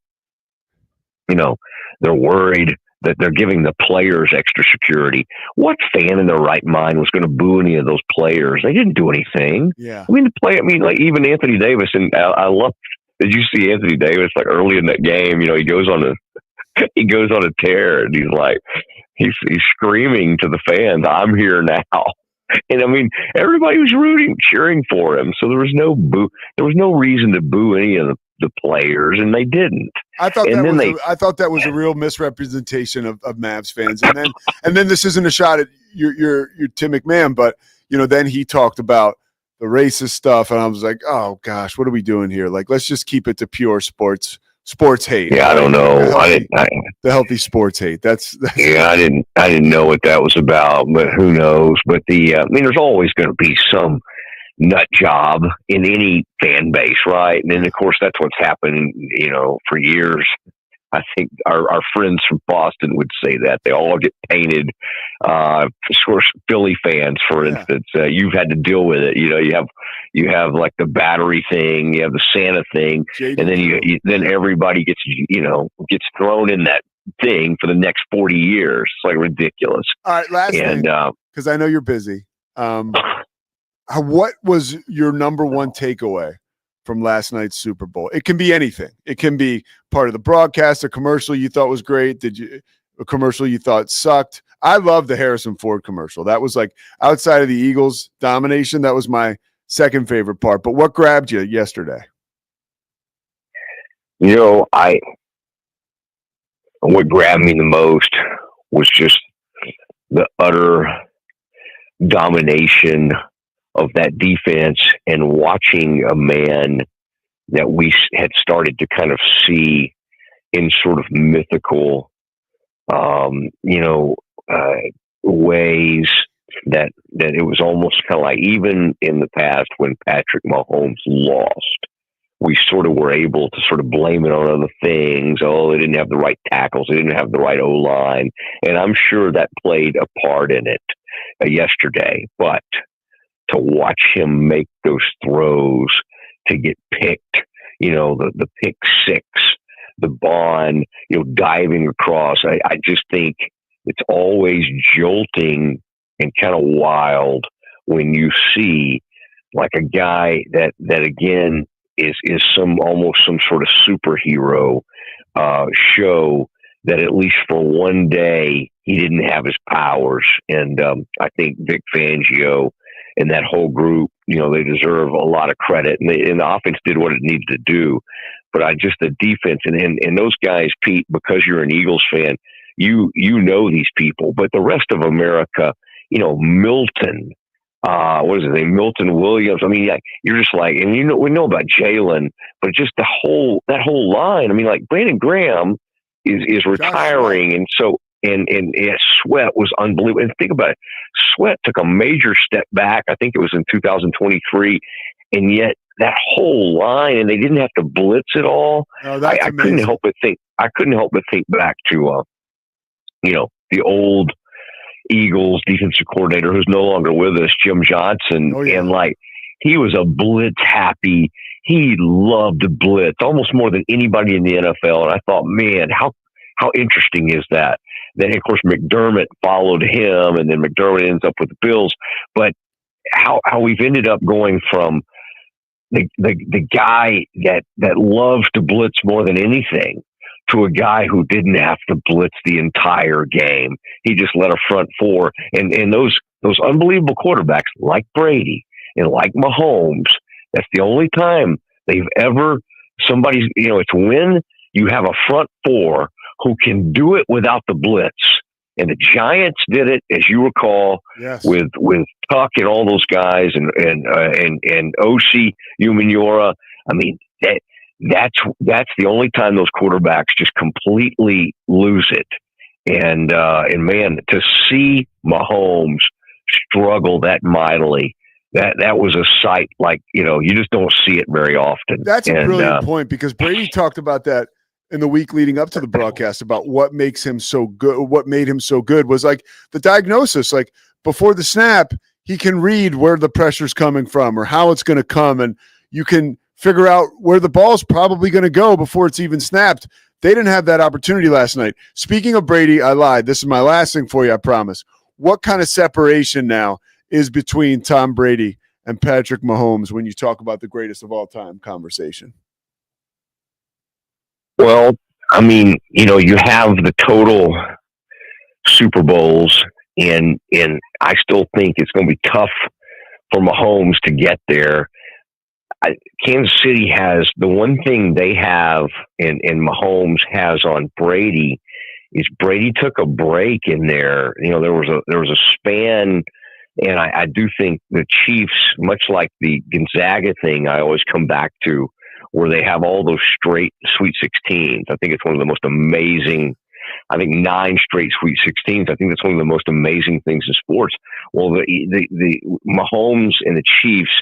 they're worried that they're giving the players extra security. What fan in their right mind was going to boo any of those players? They didn't do anything. Yeah. I mean, like even Anthony Davis, and I love. Did you see Anthony Davis like early in that game? He goes on a tear, and he's screaming to the fans, "I'm here now." And I mean, everybody was cheering for him. So there was no boo. There was no reason to boo any of the players, and they didn't. I thought that was a real misrepresentation of Mavs fans. And then this isn't a shot at your Tim McMahon, but then he talked about the racist stuff, and I was like, oh gosh, what are we doing here? Like, let's just keep it to pure sports hate. Yeah, I don't know. The healthy sports hate. That's yeah. I didn't know what that was about, but who knows? But there's always going to be some nut job in any fan base, right? And then of course that's what's happened, for years. I think our friends from Boston would say that they all get painted. Of course, Philly fans, for instance, you've had to deal with it. You have like the battery thing, you have the Santa thing, and then then everybody gets thrown in that thing for the next 40 years. It's like ridiculous. All right, last thing, because I know you're busy. What was your number one takeaway from last night's Super Bowl? It can be anything. It can be part of the broadcast, a commercial you thought was great. A commercial you thought sucked? I love the Harrison Ford commercial. That was like, outside of the Eagles' domination, that was my second favorite part. But what grabbed you yesterday? What grabbed me the most was just the utter domination of that defense, and watching a man that we had started to kind of see in sort of mythical, ways that it was almost kind of like, even in the past when Patrick Mahomes lost, we sort of were able to sort of blame it on other things. Oh, they didn't have the right tackles. They didn't have the right O-line. And I'm sure that played a part in it yesterday. But to watch him make those throws, to get picked, the pick six, the Bond, diving across, I just think it's always jolting and kind of wild when you see like a guy that again is almost some sort of superhero show, that at least for one day he didn't have his powers. And I think Vic Fangio and that whole group, they deserve a lot of credit, and the offense did what it needed to do. But the defense and those guys, Pete, because you're an Eagles fan, you know these people, but the rest of America, Milton, what is his name? Milton Williams. I mean, you're just like, and we know about Jalen, but just that whole line. I mean, like Brandon Graham is retiring, and so. And Sweat was unbelievable. And think about it. Sweat took a major step back. I think it was in 2023. And yet that whole line, and they didn't have to blitz at all. Oh, I couldn't help but think back to, the old Eagles defensive coordinator who's no longer with us, Jim Johnson. Oh, yeah. And he was a blitz happy. He loved to blitz almost more than anybody in the NFL. And I thought, man, how interesting is that? Then, of course, McDermott followed him, and then McDermott ends up with the Bills. But how we've ended up going from the guy that loves to blitz more than anything to a guy who didn't have to blitz the entire game. He just led a front four. And those unbelievable quarterbacks like Brady and like Mahomes, that's the only time they've ever somebody's, it's when you have a front four who can do it without the blitz. And the Giants did it, as you recall, yes, with Tuck and all those guys, and O.C. Umenyiora. I mean, that's the only time those quarterbacks just completely lose it. And man, to see Mahomes struggle that mightily, that was a sight like, you just don't see it very often. That's a brilliant point, because Brady talked about that in the week leading up to the broadcast, about what makes him so good. What made him so good was like the diagnosis, like before the snap, he can read where the pressure's coming from or how it's going to come. And you can figure out where the ball's probably going to go before it's even snapped. They didn't have that opportunity last night. Speaking of Brady, I lied. This is my last thing for you, I promise. What kind of separation now is between Tom Brady and Patrick Mahomes when you talk about the greatest of all time conversation? Well, I mean, you have the total Super Bowls, and I still think it's going to be tough for Mahomes to get there. Kansas City has the one thing they have, and Mahomes has on Brady, is Brady took a break in there. There was a span, and I do think the Chiefs, much like the Gonzaga thing, I always come back to, where they have all those straight Sweet 16s. I think it's one of the most amazing. I think 9 straight Sweet 16s. I think that's one of the most amazing things in sports. Well, the Mahomes and the Chiefs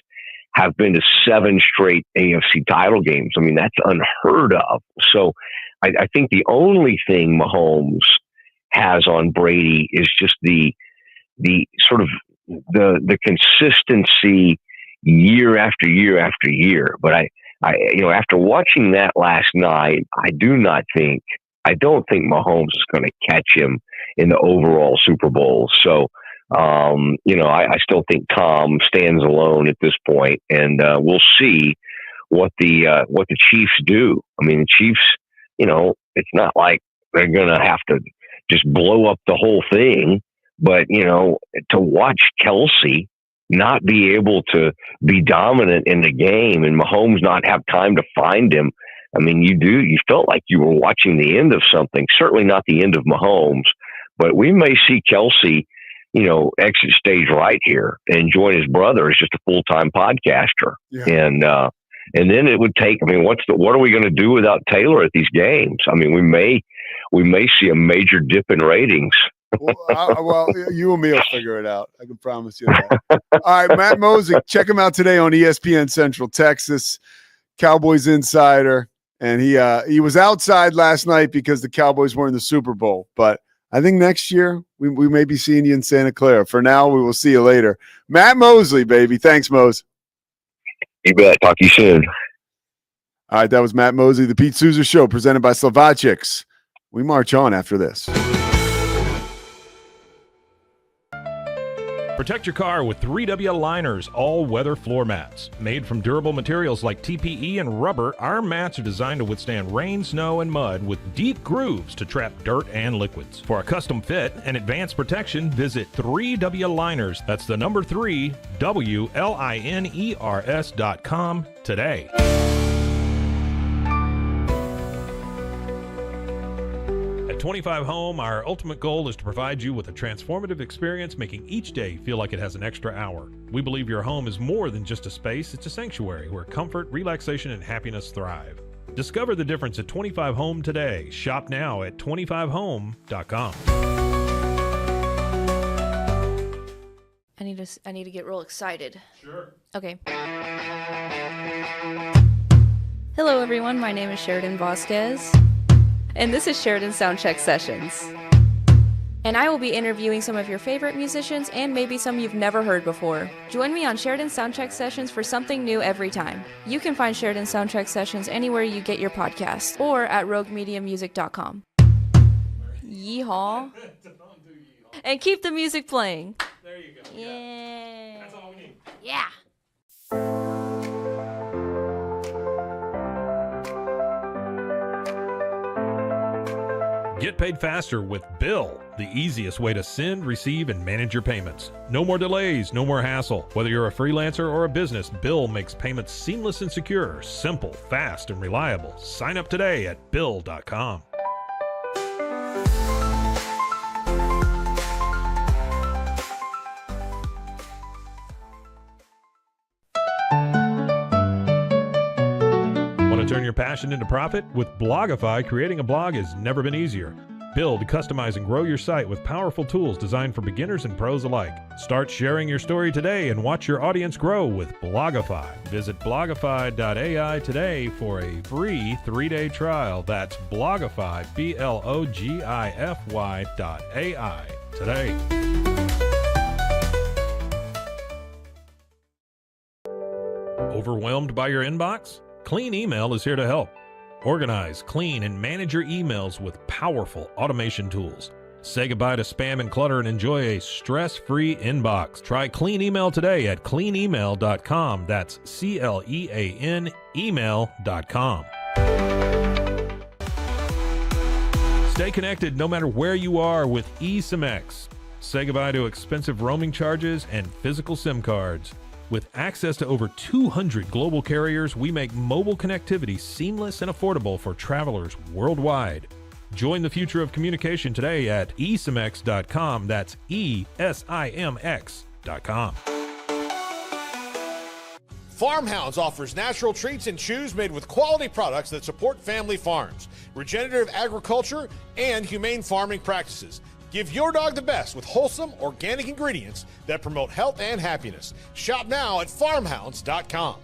have been to 7 straight AFC title games. I mean, that's unheard of. So I think the only thing Mahomes has on Brady is just the sort of the consistency year after year after year. But I after watching that last night, I don't think Mahomes is going to catch him in the overall Super Bowl. So, I still think Tom stands alone at this point, and we'll see what the Chiefs do. I mean, the Chiefs, it's not like they're going to have to just blow up the whole thing, but to watch Kelsey not be able to be dominant in the game and Mahomes not have time to find him. I mean, you felt like you were watching the end of something, certainly not the end of Mahomes, but we may see Kelsey, exit stage right here and join his brother as just a full-time podcaster. Yeah. And then it would take, I mean, what are we going to do without Taylor at these games? I mean, we may see a major dip in ratings. Well, you and me will figure it out. I can promise you that. All right, Matt Mosey, check him out today on ESPN Central Texas, Cowboys insider, and he was outside last night because the Cowboys were in the Super Bowl. But I think next year we may be seeing you in Santa Clara. For now, we will see you later. Matt Mosley, baby. Thanks, Mose. You bet. Talk to you soon. All right, that was Matt Mosley, the Pete Sousa Show, presented by Slovakics. We march on after this. Protect your car with 3W Liners all-weather floor mats. Made from durable materials like TPE and rubber, our mats are designed to withstand rain, snow, and mud with deep grooves to trap dirt and liquids. For a custom fit and advanced protection, visit 3W Liners. That's the number 3, WLINERS.com today. At 25 Home, our ultimate goal is to provide you with a transformative experience, making each day feel like it has an extra hour. We believe your home is more than just a space, it's a sanctuary where comfort, relaxation, and happiness thrive. Discover the difference at 25 Home today. Shop now at 25home.com. I need to get real excited. Sure. Okay. Hello everyone, my name is Sheridan Vasquez. And this is Sheridan Soundcheck Sessions. And I will be interviewing some of your favorite musicians and maybe some you've never heard before. Join me on Sheridan Soundcheck Sessions for something new every time. You can find Sheridan Soundcheck Sessions anywhere you get your podcasts or at roguemediamusic.com. Yeehaw. And keep the music playing. There you go. Yeah. That's all we need. Yeah. Get paid faster with Bill, the easiest way to send, receive, and manage your payments. No more delays, no more hassle. Whether you're a freelancer or a business, Bill makes payments seamless and secure, simple, fast, and reliable. Sign up today at Bill.com. Turn your passion into profit? With Blogify, creating a blog has never been easier. Build, customize, and grow your site with powerful tools designed for beginners and pros alike. Start sharing your story today and watch your audience grow with Blogify. Visit blogify.ai today for a free 3-day trial. That's Blogify, Blogify.ai today. Overwhelmed by your inbox? Clean Email is here to help. Organize, clean, and manage your emails with powerful automation tools. Say goodbye to spam and clutter and enjoy a stress-free inbox. Try Clean Email today at cleanemail.com. That's CLEAN email.com. Stay connected no matter where you are with eSIM-X. Say goodbye to expensive roaming charges and physical SIM cards. With access to over 200 global carriers, we make mobile connectivity seamless and affordable for travelers worldwide. Join the future of communication today at esimx.com. That's ESIMX.com. Farmhounds offers natural treats and chews made with quality products that support family farms, regenerative agriculture, and humane farming practices. Give your dog the best with wholesome, organic ingredients that promote health and happiness. Shop now at farmhounds.com.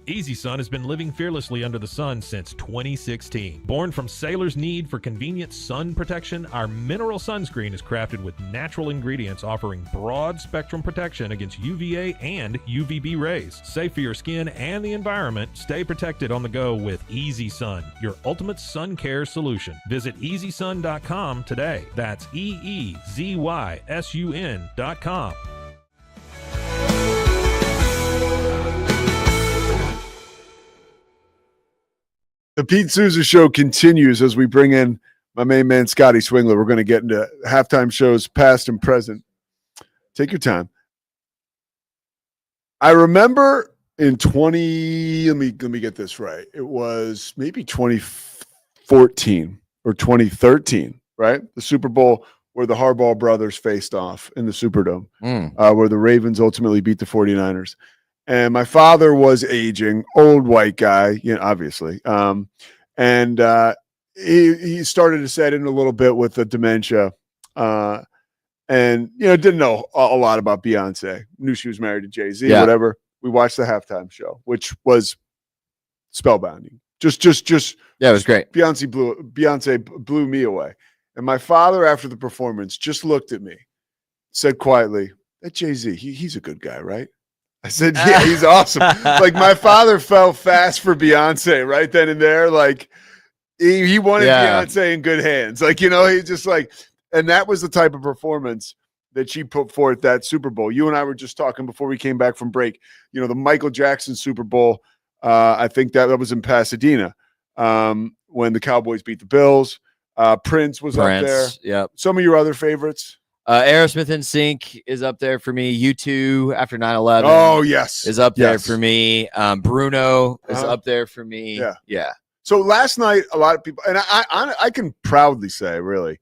Easy Sun has been living fearlessly under the sun since 2016. Born from sailors' need for convenient sun protection, our mineral sunscreen is crafted with natural ingredients offering broad spectrum protection against UVA and UVB rays. Safe for your skin and the environment, stay protected on the go with Easy Sun, your ultimate sun care solution. Visit EasySun.com today. That's EEZYSUN.com. The Pete Sousa Show continues as we bring in my main man, Scotty Swingler. We're going to get into halftime shows, past and present. Take your time. I remember in let me get this right. It was maybe 2014 or 2013, right? The Super Bowl where the Harbaugh brothers faced off in the Superdome, where the Ravens ultimately beat the 49ers. And my father was aging, old white guy, obviously. And he started to set in a little bit with the dementia. And, didn't know a lot about Beyonce. Knew she was married to Jay-Z, whatever. We watched the halftime show, which was spellbinding. Just yeah, it was great. Beyonce blew me away. And my father, after the performance, just looked at me, said quietly, "That Jay-Z, he's a good guy, right?" I said, "Yeah, he's awesome." Like, my father fell fast for Beyonce right then and there. Like, he wanted Beyonce in good hands. Like, he just like, and that was the type of performance that she put forth that Super Bowl. You and I were just talking before we came back from break. The Michael Jackson Super Bowl, I think that was in Pasadena when the Cowboys beat the Bills. Prince was up there. Yep. Some of your other favorites? Aerosmith in Sync is up there for me. U2 after 9/11. Oh, yes. Is up there for me. Bruno is up there for me. Yeah. So last night, a lot of people, and I can proudly say, really,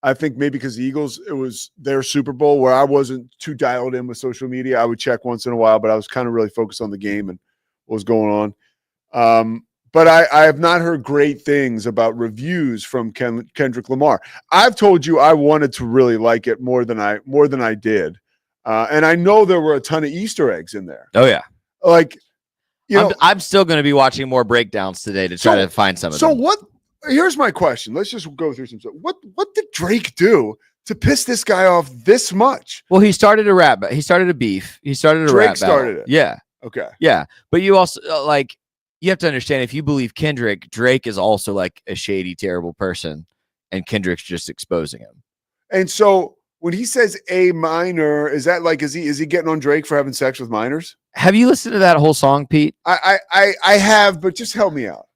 I think maybe because the Eagles, it was their Super Bowl where I wasn't too dialed in with social media. I would check once in a while, but I was kind of really focused on the game and what was going on. But I have not heard great things about reviews from Kendrick Lamar. I've told you I wanted to really like it more than I did, and I know there were a ton of Easter eggs in there. Oh yeah, like I'm still going to be watching more breakdowns today to try to find some of them. So here's my question. Let's just go through some stuff. What did Drake do to piss this guy off this much? Well, he started a rap. He started a beef. He started a rap battle. Drake started it. Yeah. Okay. Yeah, but you also you have to understand, if you believe Kendrick, Drake is also like a shady, terrible person, and Kendrick's just exposing him. And so when he says a minor, is that like, is he getting on Drake for having sex with minors? Have you listened to that whole song, Pete? I have, but just help me out.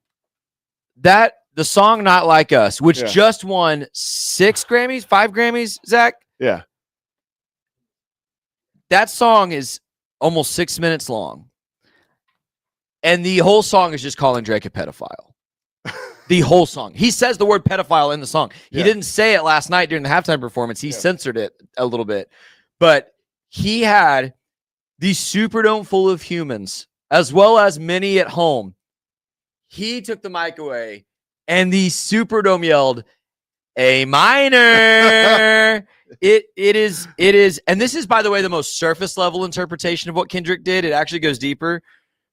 The song "Not Like Us," which just won 5 Grammys, Zach. Yeah. That song is almost 6 minutes long. And the whole song is just calling Drake a pedophile. The whole song. He says the word pedophile in the song. He didn't say it last night during the halftime performance. He censored it a little bit. But he had the Superdome full of humans, as well as many at home. He took the mic away, and the Superdome yelled, "A minor." It is. And this is, by the way, the most surface level interpretation of what Kendrick did. It actually goes deeper.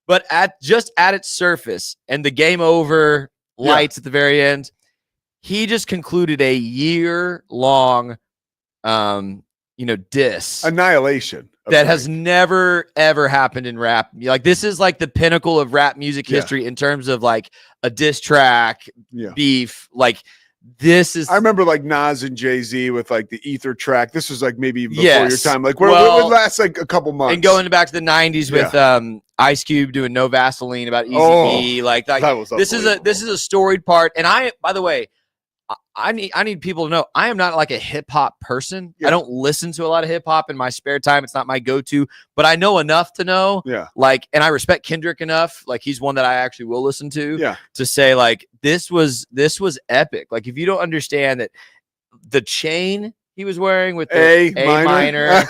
But at its surface and the game over lights at the very end, he just concluded a year-long, diss. Annihilation. that has never ever happened in rap. Like this is like the pinnacle of rap music history in terms of like a diss track, beef. Like this is. I remember like Nas and Jay-Z with like the Ether track. This was like maybe even before your time. Like where it would last like a couple months. And going back to the 90s with Ice Cube doing No Vaseline about Easy E. Like that was this is a storied part. And by the way, I need people to know I am not like a hip hop person. I don't listen to a lot of hip hop in my spare time. It's not my go-to, but I know enough to know. Like, and I respect Kendrick enough. Like, he's one that I actually will listen to. To say like this was epic. Like, if you don't understand that the chain he was wearing with the A minor,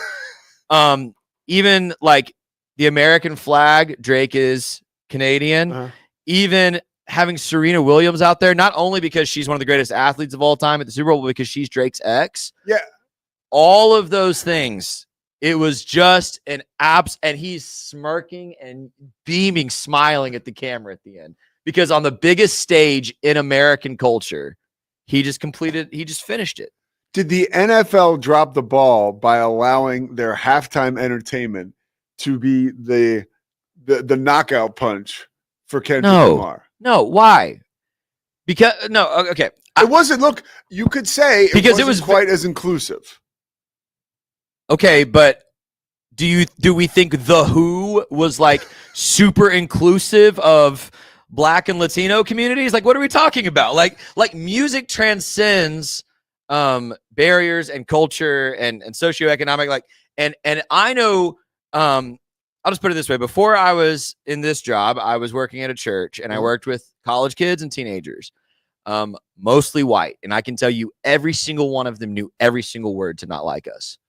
even like the American flag. Drake is Canadian. Even having Serena Williams out there, not only because she's one of the greatest athletes of all time at the Super Bowl, but because she's Drake's ex. All of those things. It was just an abs, and he's smirking and beaming, smiling at the camera at the end. Because on the biggest stage in American culture, he just finished it. Did the NFL drop the ball by allowing their halftime entertainment to be the knockout punch for Kendrick Lamar? No, why? Because okay. It wasn't. Look, you could say because it was quite as inclusive. Okay, but do we think The Who was like super inclusive of Black and Latino communities? Like, what are we talking about? Like music transcends barriers and culture and socioeconomic. Like, and I know. I'll just put it this way. Before I was in this job, I was working at a church and I worked with college kids and teenagers, mostly white. And I can tell you every single one of them knew every single word to not like us.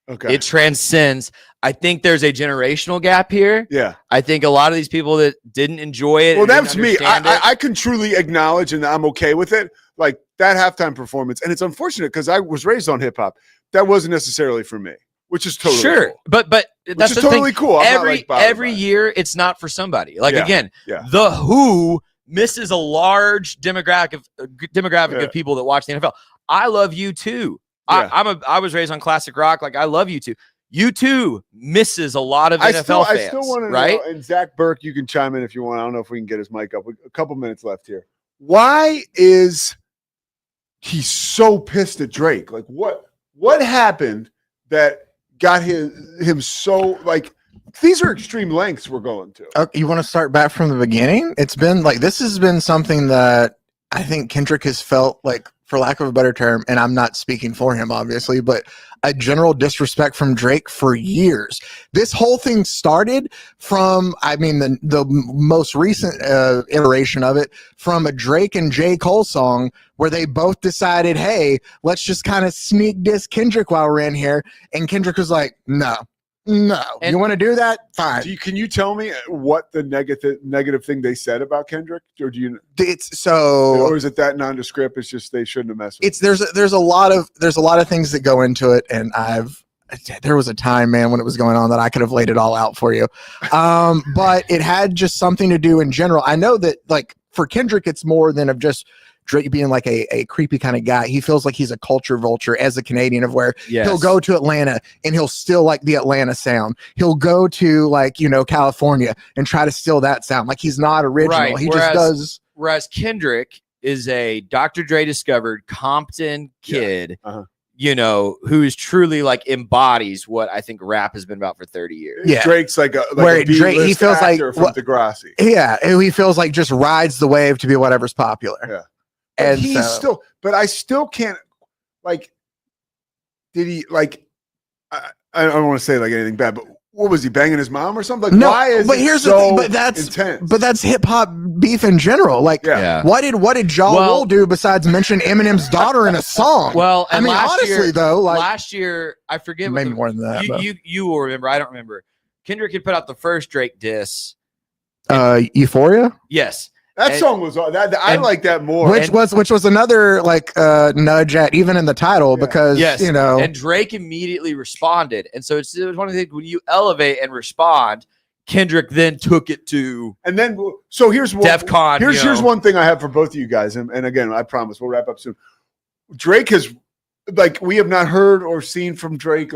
Okay. It transcends. I think there's a generational gap here. Yeah. I think a lot of these people that didn't enjoy it. Well, that's me. I can truly acknowledge and I'm okay with it. Like that halftime performance. And it's unfortunate because I was raised on hip hop. That wasn't necessarily for me. Which is totally cool. But that's the totally thing. cool. Every year, it's not for somebody. Like again, The Who misses a large demographic of people that watch the NFL. I love U2. I was raised on classic rock. Like I love U2. U2 misses a lot of NFL fans. I still want to know. And Zach Burke, you can chime in if you want. I don't know if we can get his mic up. A couple minutes left here. Why is he so pissed at Drake? Like what happened that got him so like these are extreme lengths we're going to. You want to start back from the beginning? It's been like this has been something that I think Kendrick has felt like, for lack of a better term, and I'm not speaking for him obviously, but a general disrespect from Drake for years. This whole thing started from, I mean, the most recent iteration of it from a Drake and J. Cole song where they both decided, hey, let's just kind of sneak diss Kendrick while we're in here. And Kendrick was like, no. You want to do that? Fine. Can you tell me what the negative thing they said about Kendrick? Or do you? Or is it that nondescript? It's just they shouldn't have messed with it. There's a lot of things that go into it, and there was a time, man, when it was going on that I could have laid it all out for you. But it had just something to do in general. I know that like for Kendrick, it's more than of just Drake being like a creepy kind of guy. He feels like he's a culture vulture as a Canadian, of where he'll go to Atlanta and he'll still like the Atlanta sound. He'll go to like, California and try to steal that sound. Like he's not original. Right. He just does. Whereas Kendrick is a Dr. Dre discovered Compton kid, who is truly like embodies what I think rap has been about for 30 years. Yeah. Drake's like he feels like from Degrassi. Yeah. He feels like just rides the wave to be whatever's popular. Yeah. And I still can't like. Did he like? I don't want to say like anything bad, but what was he banging his mom or something? Like, no, why is but here's so the thing. But that's intense? But that's hip hop beef in general. Like, what did Ja Rule do besides mention Eminem's daughter in a song? Well, and I mean, honestly though, like last year, I forget. Maybe more than that. You will remember. I don't remember. Kendrick had put out the first Drake diss. Euphoria. Yes. That song was I like that more. Which was another like nudge at even in the title because and Drake immediately responded. And so it was one of the things when you elevate and respond, Kendrick then took it to here's one DEFCON. Here's one thing I have for both of you guys, and again, I promise we'll wrap up soon. Drake has we have not heard or seen from Drake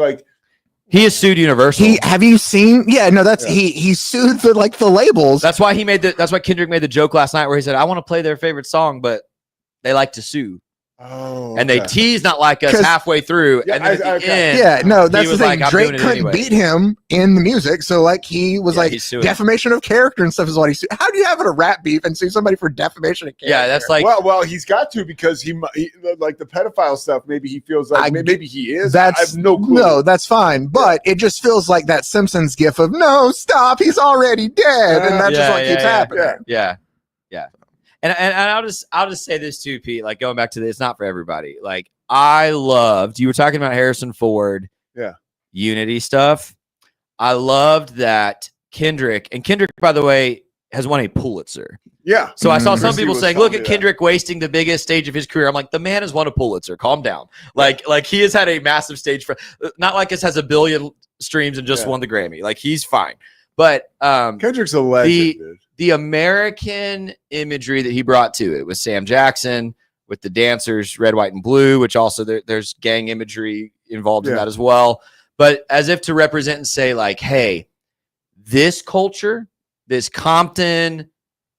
He has sued Universal. Have you seen? Yeah, no, that's he sued the labels. That's why that's why Kendrick made the joke last night where he said, I want to play their favorite song, but they like to sue. Oh, and they tease Not Like Us halfway through, and then at the end, that's the thing. Like, Drake couldn't anyway. beat him in the music, so like he was like defamation of character and stuff is what he sued. How do you have a rap beef and sue somebody for defamation of character? Yeah, that's like well, he's got to because he like the pedophile stuff. Maybe he feels like maybe he is. I have no clue. No, that's fine, but it just feels like that Simpsons gif of no, stop, he's already dead, and that's just what keeps happening. Yeah. And I'll just say this too, Pete. Like going back to this, it's not for everybody. Like I loved you were talking about Harrison Ford, Unity stuff. I loved that Kendrick, by the way, has won a Pulitzer. Yeah. So I saw some people saying, "Look at Kendrick wasting the biggest stage of his career." I'm like, the man has won a Pulitzer. Calm down. Like he has had a massive stage for. Not like this has 1 billion streams and just won the Grammy. Like he's fine. But Kendrick's a legend, dude. The American imagery that he brought to it with Sam Jackson, with the dancers, red, white, and blue, which also there's gang imagery involved in that as well. But as if to represent and say like, hey, this culture, this Compton,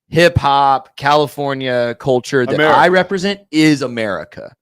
hip hop, California culture that I represent is America.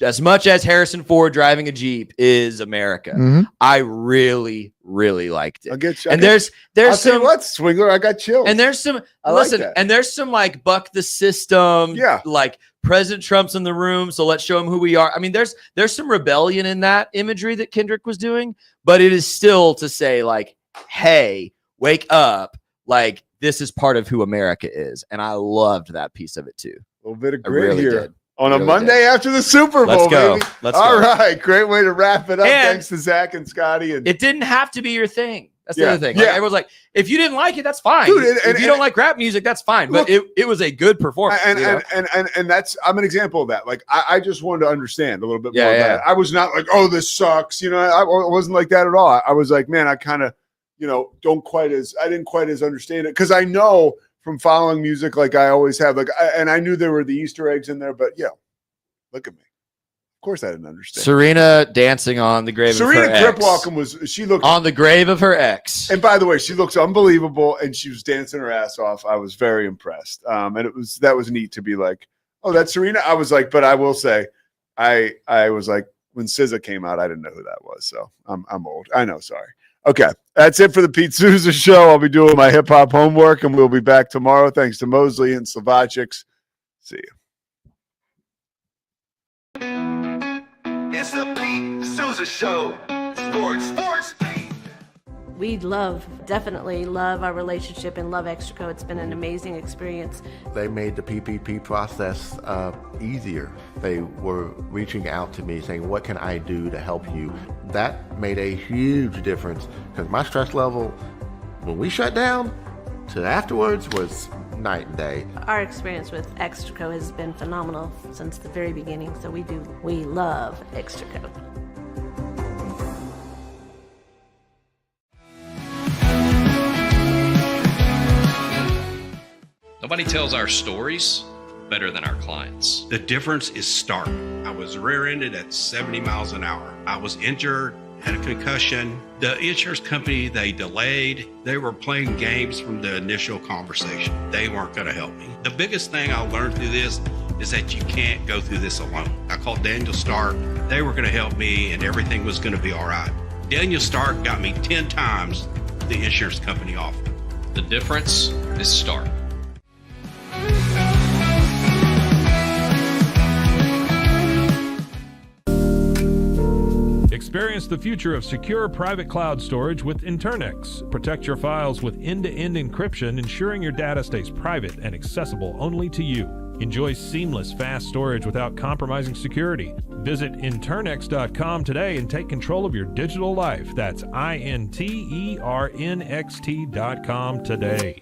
As much as Harrison Ford driving a Jeep is America. I really, really liked it. There's I'll some tell you what, Swingler, I got chills. And there's some and there's some like buck the system, like President Trump's in the room, so let's show him who we are. I mean, there's some rebellion in that imagery that Kendrick was doing, but it is still to say like, hey, wake up, like this is part of who America is. And I loved that piece of it too. A little bit of I grit really here. did. On a Monday after the Super Bowl, Let's go. baby. Let's All go. right. Great way to wrap it up. And thanks to Zach and Scotty. And it didn't have to be your thing. That's the other thing. Like, Yeah. everyone's like, if you didn't like it, that's fine. Dude, if you don't like rap music, that's fine. But it was a good performance. And that's I'm an example of that. Like I just wanted to understand a little bit more Yeah, about it. I was not like, oh, this sucks. You know, I wasn't like that at all. I was like, man, I kind of, you know, I didn't quite as understand it because I know from following music like I always have. Like, and I knew there were the Easter eggs in there, but look at me. Of course, I didn't understand. Serena dancing on the grave of her ex. Serena Kripwalken she looked on the grave of her ex. And by the way, she looks unbelievable, and she was dancing her ass off. I was very impressed. And that was neat to be like, oh, that's Serena. I was like, but I will say, I was like, when SZA came out, I didn't know who that was. So I'm old. I know. Sorry. Okay, that's it for the Pete Sousa Show. I'll be doing my hip hop homework, and we'll be back tomorrow. Thanks to Mosley and Slovacics. See you. It's the Pete Sousa Show. Sports. We definitely love our relationship and love Extraco. It's been an amazing experience. They made the PPP process easier. They were reaching out to me saying, what can I do to help you? That made a huge difference because my stress level, when we shut down, to afterwards was night and day. Our experience with Extraco has been phenomenal since the very beginning. So we love Extraco. Nobody tells our stories better than our clients. The difference is stark. I was rear-ended at 70 miles an hour. I was injured, had a concussion. The insurance company, they delayed. They were playing games from the initial conversation. They weren't going to help me. The biggest thing I learned through this is that you can't go through this alone. I called Daniel Stark. They were going to help me and everything was going to be all right. Daniel Stark got me 10 times the insurance company offered. The difference is stark. Experience the future of secure private cloud storage with Internex. Protect your files with end-to-end encryption, ensuring your data stays private and accessible only to you. Enjoy seamless, fast storage without compromising security. Visit Internex.com today and take control of your digital life. That's INTERNXT.com today.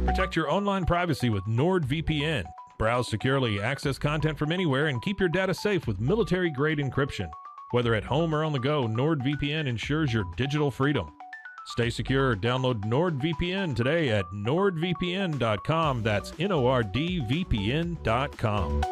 Protect your online privacy with NordVPN. Browse securely, access content from anywhere, and keep your data safe with military-grade encryption. Whether at home or on the go, NordVPN ensures your digital freedom. Stay secure. Download NordVPN today at nordvpn.com. That's NORDVPN.com.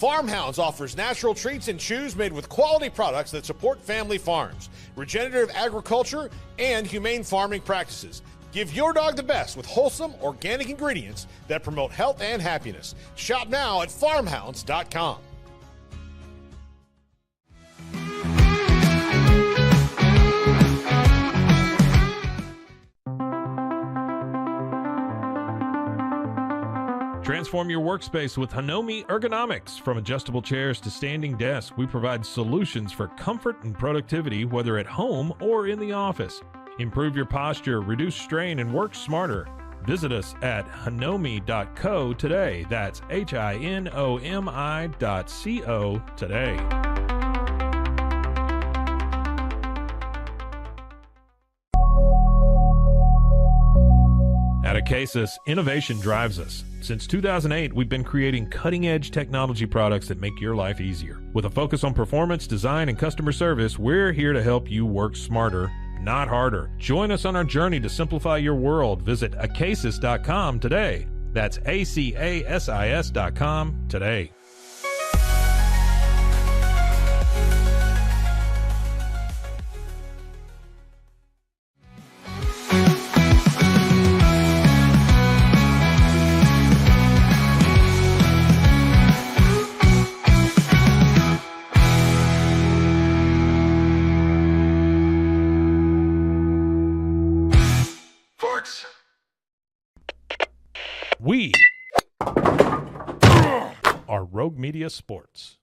Farmhounds offers natural treats and chews made with quality products that support family farms, regenerative agriculture, and humane farming practices. Give your dog the best with wholesome, organic ingredients that promote health and happiness. Shop now at farmhounds.com. Transform your workspace with Hanomi Ergonomics. From adjustable chairs to standing desks, we provide solutions for comfort and productivity, whether at home or in the office. Improve your posture, reduce strain, and work smarter. Visit us at hanomi.co today. That's HINOMI.co today. At Acasis, innovation drives us. Since 2008, we've been creating cutting-edge technology products that make your life easier. With a focus on performance, design, and customer service, we're here to help you work smarter, not harder. Join us on our journey to simplify your world. Visit acasis.com today. That's ACASIS.com today. We are Rogue Media Sports.